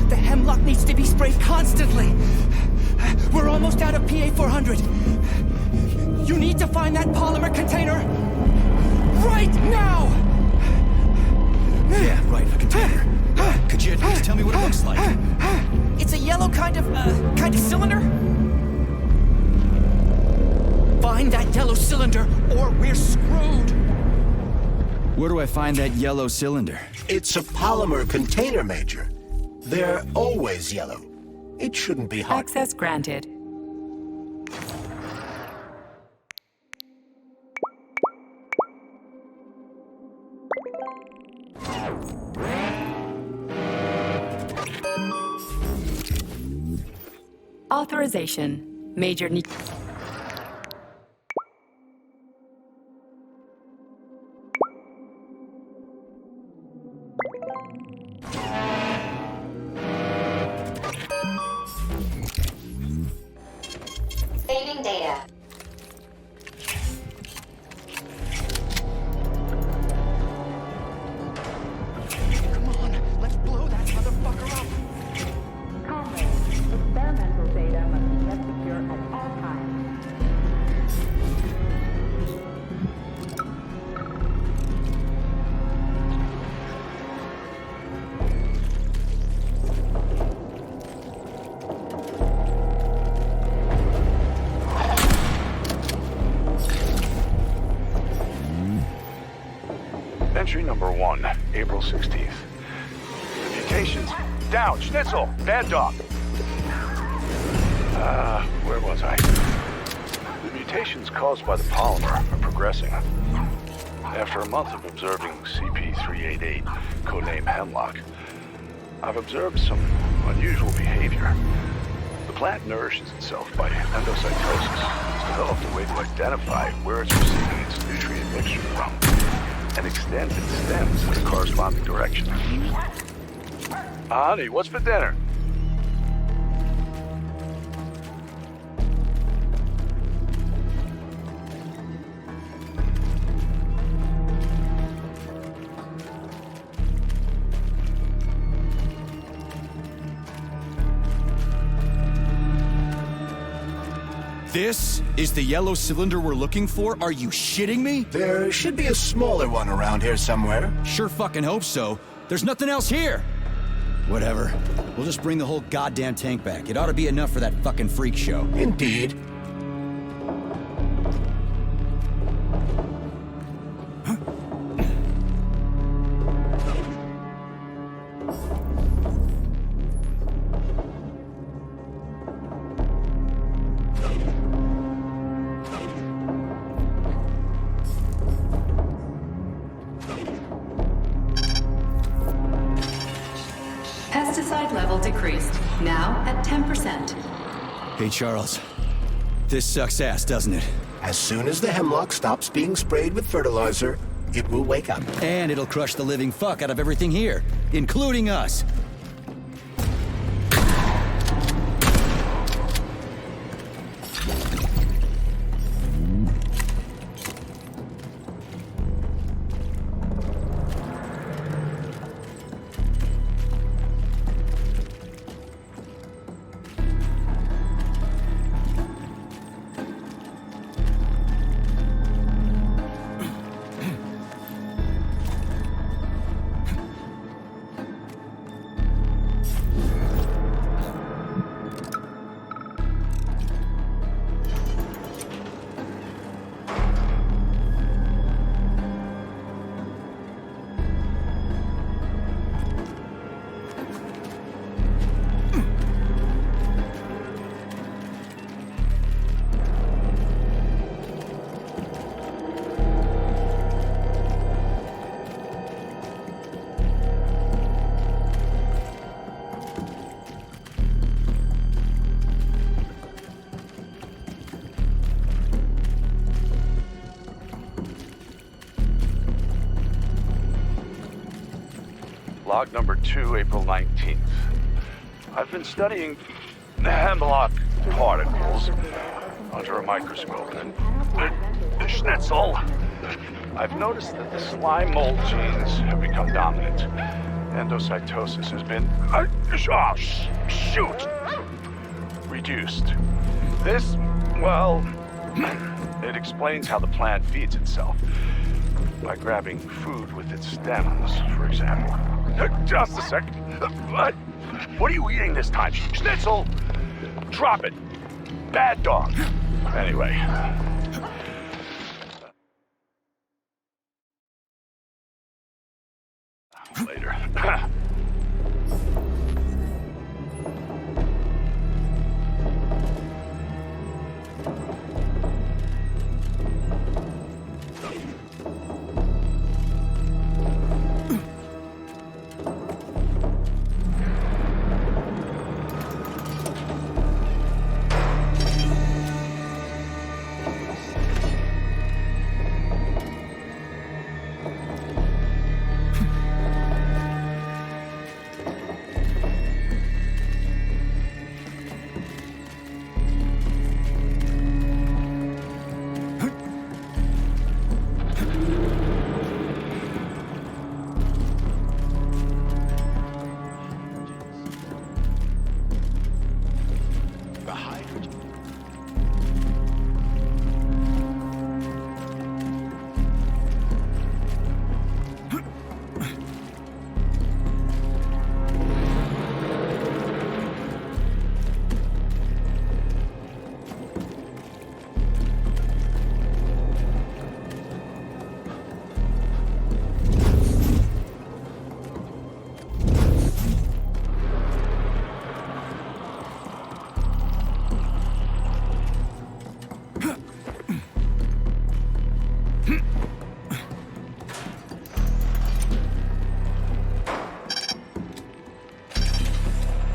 The hemlock needs to be sprayed constantly. We're almost out of PA-400. You need to find that polymer container right now! Yeah, right, a container. Could you at least tell me what it looks like? It's a yellow kind of cylinder? Find that yellow cylinder or we're screwed! Where do I find that yellow cylinder? It's a polymer container, Major. They're always yellow. It shouldn't be hard. Access granted. Authorization. Major need. Saving data. Come on, let's blow that motherfucker up! Comrades, experimental data must be kept secure at all times. Entry number 1, April 16th. The mutations. Down, Schnitzel, bad dog. Where was I? The mutations caused by the polymer are progressing. After a month of observing CP-388, codename Hemlock, I've observed some unusual behavior. The plant nourishes itself by endocytosis. It's developed a way to identify where it's receiving its nutrient mixture from and extend its stems in a corresponding direction. Honey, what's for dinner? This is the yellow cylinder we're looking for? Are you shitting me? There should be a smaller one around here somewhere. Sure fucking hope so. There's nothing else here. Whatever. We'll just bring the whole goddamn tank back. It ought to be enough for that fucking freak show. Indeed. Pesticide level decreased. Now at 10%. Hey, Charles. This sucks ass, doesn't it? As soon as the hemlock stops being sprayed with fertilizer, it will wake up. And it'll crush the living fuck out of everything here, including us. Log number 2, April 19th. I've been studying hemlock particles under a microscope. Schnitzel. I've noticed that the slime mold genes have become dominant. Endocytosis has been... shoot! Reduced. This, well... it explains how the plant feeds itself. By grabbing food with its stems, for example. Just a second. What are you eating this time, Schnitzel? Drop it. Bad dog. Anyway. Later.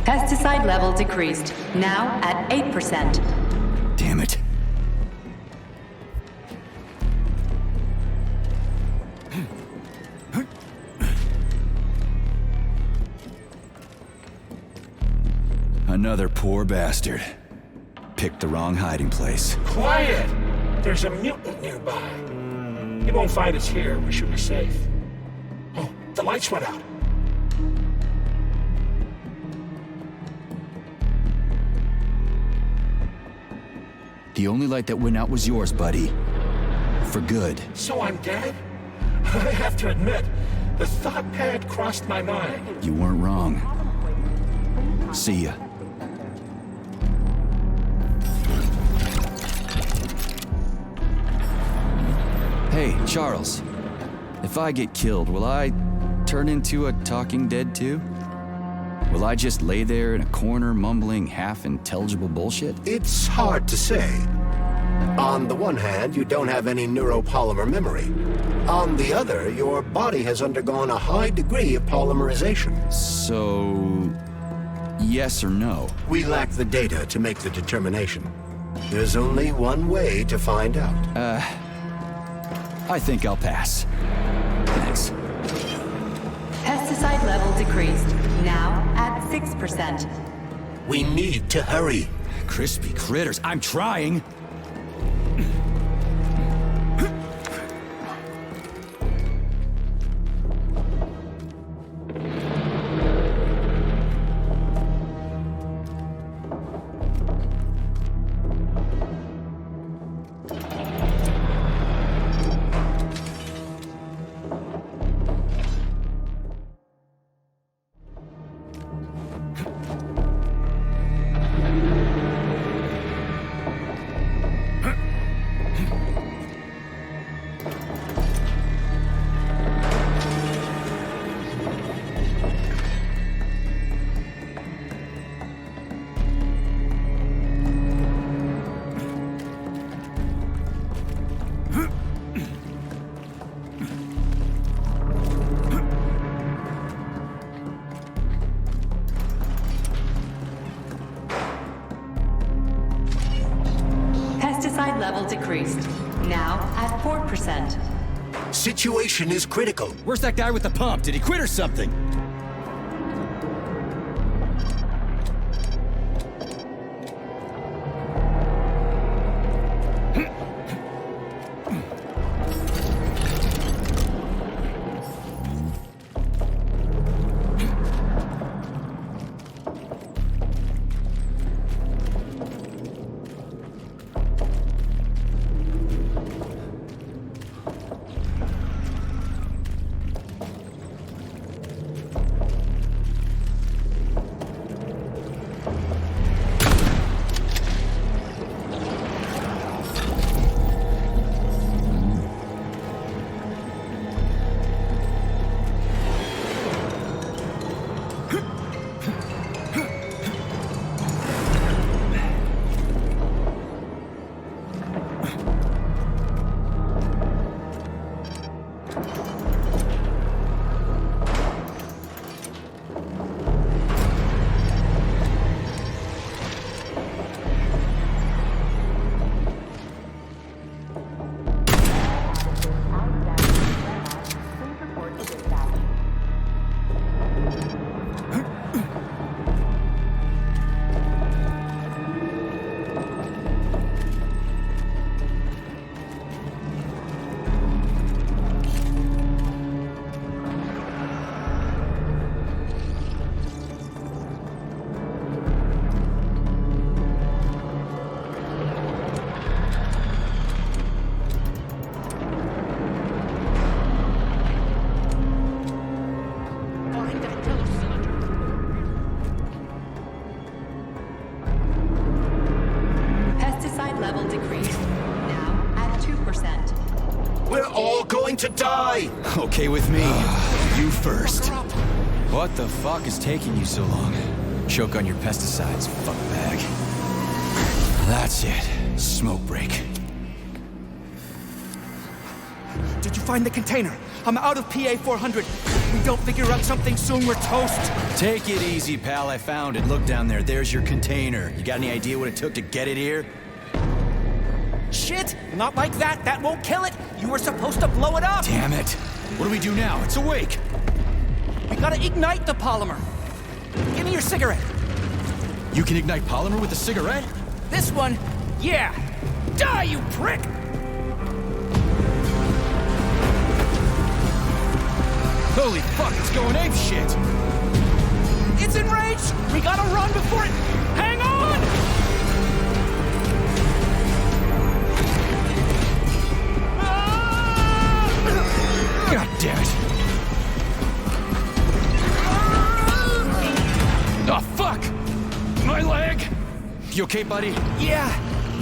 Pesticide level decreased, now at 8%. Damn it. Another poor bastard. Picked the wrong hiding place. Quiet! There's a mutant nearby. He won't find us here. We should be safe. Oh, the lights went out. The only light that went out was yours, buddy. For good. So I'm dead? I have to admit, the thought had crossed my mind. You weren't wrong. See ya. Hey, Charles. If I get killed, will I turn into a talking dead too? Will I just lay there in a corner mumbling half-intelligible bullshit? It's hard to say. On the one hand, you don't have any neuropolymer memory. On the other, your body has undergone a high degree of polymerization. So... yes or no? We lack the data to make the determination. There's only one way to find out. I think I'll pass. Thanks. Pesticide level decreased, now at 6%. We need to hurry. Crispy critters, I'm trying! Pesticide level decreased, now at 4%. Situation is critical. Where's that guy with the pump? Did he quit or something? all going to die! Okay with me. You first. What the fuck is taking you so long? Choke on your pesticides, fuckbag. That's it. Smoke break. Did you find the container? I'm out of PA 400. If we don't figure out something soon, we're toast. Take it easy, pal. I found it. Look down there. There's your container. You got any idea what it took to get it here? Shit! Not like that. That won't kill it. You were supposed to blow it up. Damn it. What do we do now? It's awake. We gotta ignite the polymer. Give me your cigarette. You can ignite polymer with a cigarette? This one, yeah. Die, you prick! Holy fuck, it's going ape shit! It's enraged! We gotta run before it... Hang on! God damn it! Oh, fuck! My leg! You okay, buddy? Yeah,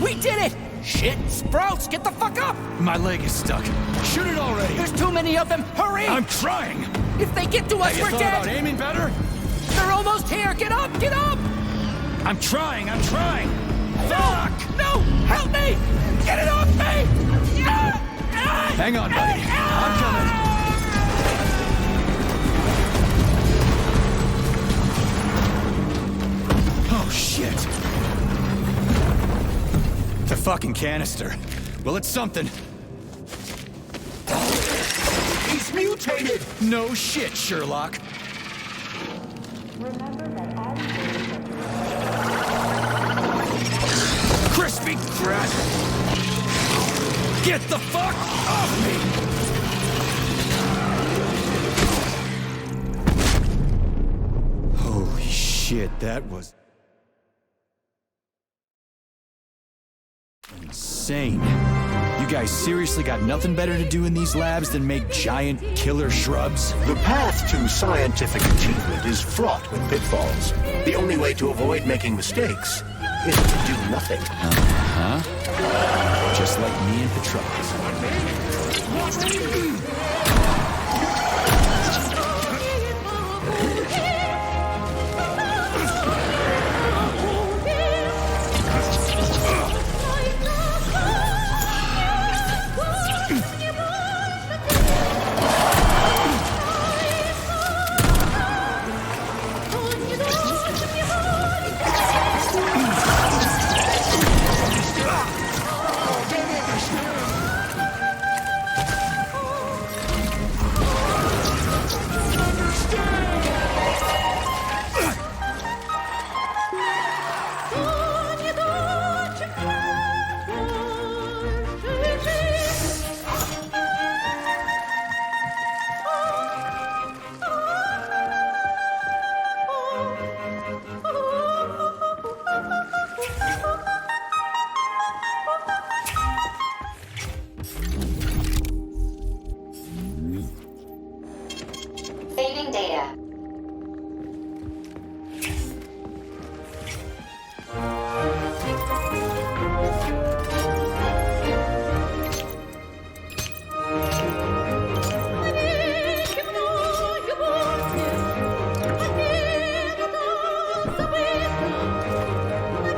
we did it! Shit, Sprouts, get the fuck up! My leg is stuck. Shoot it already! There's too many of them, hurry! I'm trying! If they get to us, we're Have you dead! thought about aiming better? They're almost here, get up, get up! I'm trying! Fuck! No, help me! Get it off me! Hang on, buddy. I'm coming. Oh, shit. The fucking canister. Well, it's something. He's mutated! No shit, Sherlock. Crispy crap! Get the fuck off me! Holy shit, that was... insane. You guys seriously got nothing better to do in these labs than make giant killer shrubs? The path to scientific achievement is fraught with pitfalls. The only way to avoid making mistakes is to do nothing. Uh-huh. Just like me and Petrov. Saving data.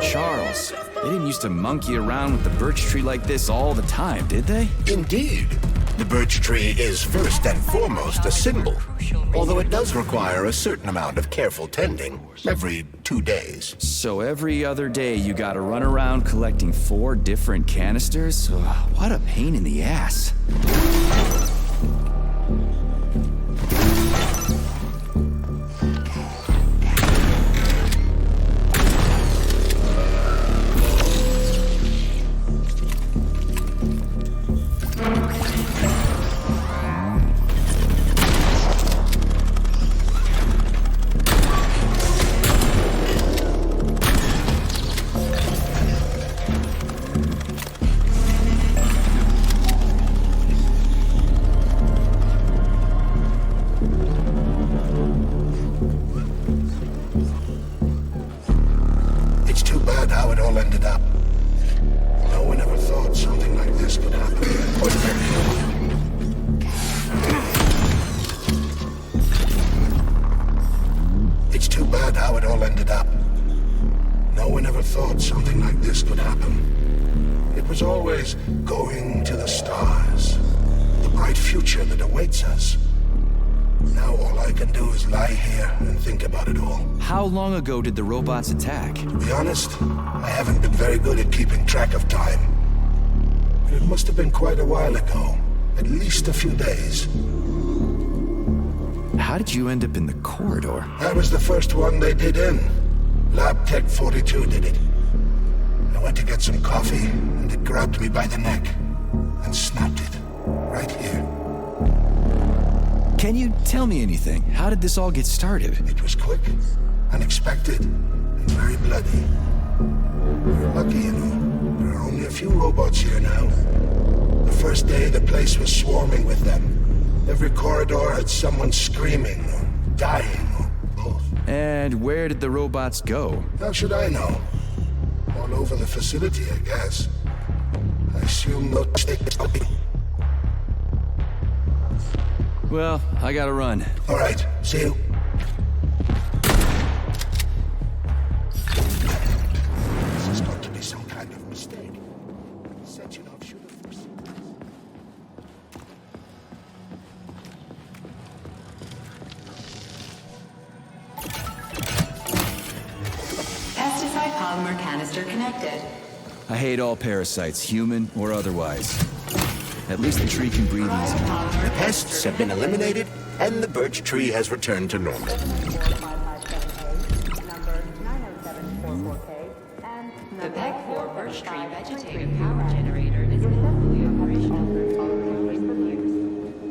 Charles, they didn't used to monkey around with the birch tree like this all the time, did they? Indeed. The birch tree is first and foremost a symbol, although it does require a certain amount of careful tending every 2 days. So every other day you gotta run around collecting 4 different canisters? Ugh, what a pain in the ass. thought something like this could happen. It was always going to the stars, the bright future that awaits us. Now all I can do is lie here and think about it all. How long ago did the robots attack? To be honest, I haven't been very good at keeping track of time. But it must have been quite a while ago. At least a few days. How did you end up in the corridor? I was the first one they did in. Lab Tech 42 did it. I went to get some coffee, and it grabbed me by the neck and snapped it. Right here. Can you tell me anything? How did this all get started? It was quick, unexpected, and very bloody. We're lucky, you know. There are only a few robots here now. The first day, the place was swarming with them. Every corridor had someone screaming, or dying, or both. And where did the robots go? How should I know? All over the facility, I guess. I assume no mistake. Well, I gotta run. All right, see you. This has got to be some kind of mistake. Sechenov should have foreseen this. Pesticide polymer canister connected. I hate all parasites, human or otherwise. At least the tree can breathe easy. The pests have been eliminated, and the birch tree has returned to normal. The PEG 4 birch tree vegetative power generator is fully operational.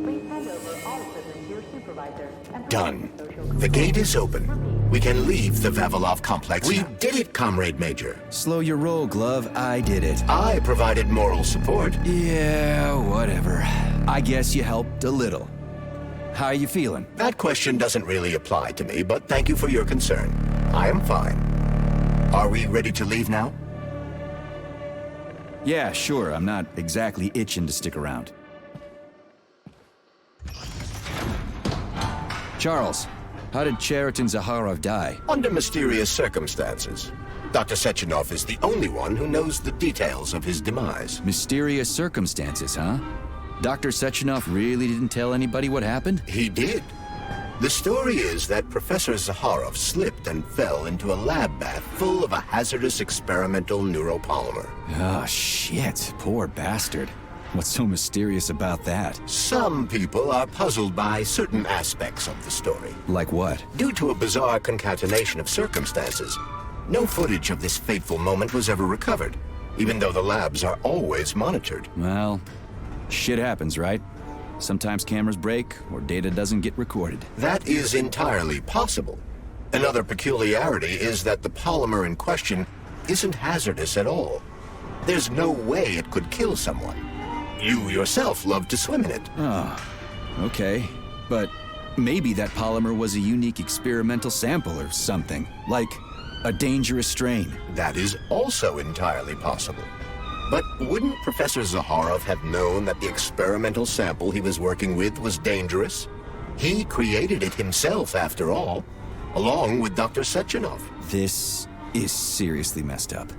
Please hand over all equipment to your supervisor. Done. The gate is open. We can leave the Vavilov complex. We did it, Comrade Major. Slow your roll, Glove. I did it. I provided moral support. Yeah, whatever. I guess you helped a little. How are you feeling? That question doesn't really apply to me, but thank you for your concern. I am fine. Are we ready to leave now? Yeah, sure. I'm not exactly itching to stick around. Charles, how did Cheriton Zaharov die? Under mysterious circumstances. Dr. Sechenov is the only one who knows the details of his demise. Mysterious circumstances, huh? Dr. Sechenov really didn't tell anybody what happened? He did. The story is that Professor Zaharov slipped and fell into a lab bath full of a hazardous experimental neuropolymer. Oh, shit. Poor bastard. What's so mysterious about that? Some people are puzzled by certain aspects of the story. Like what? Due to a bizarre concatenation of circumstances, no footage of this fateful moment was ever recovered, even though the labs are always monitored. Well, shit happens, right? Sometimes cameras break, or data doesn't get recorded. That is entirely possible. Another peculiarity is that the polymer in question isn't hazardous at all. There's no way it could kill someone. You yourself love to swim in it. Oh, okay. But maybe that polymer was a unique experimental sample or something, like a dangerous strain. That is also entirely possible. But wouldn't Professor Zaharov have known that the experimental sample he was working with was dangerous? He created it himself, after all, along with Dr. Sechenov. This is seriously messed up.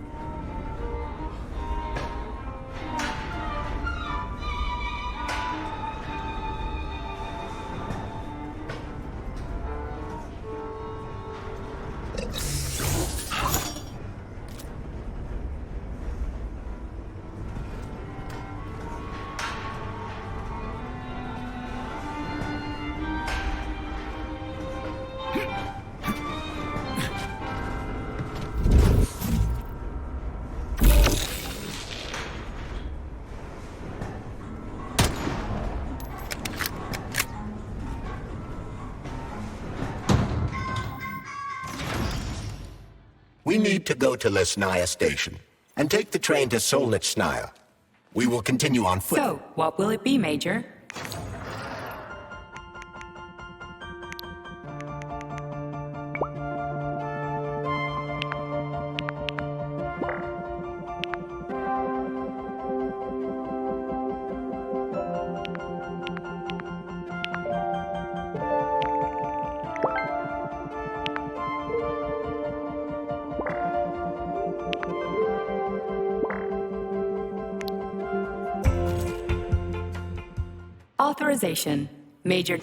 We need to go to Lesnaya Station and take the train to Solnitsnaya. We will continue on foot. So, what will it be, Major? Authorization. Major...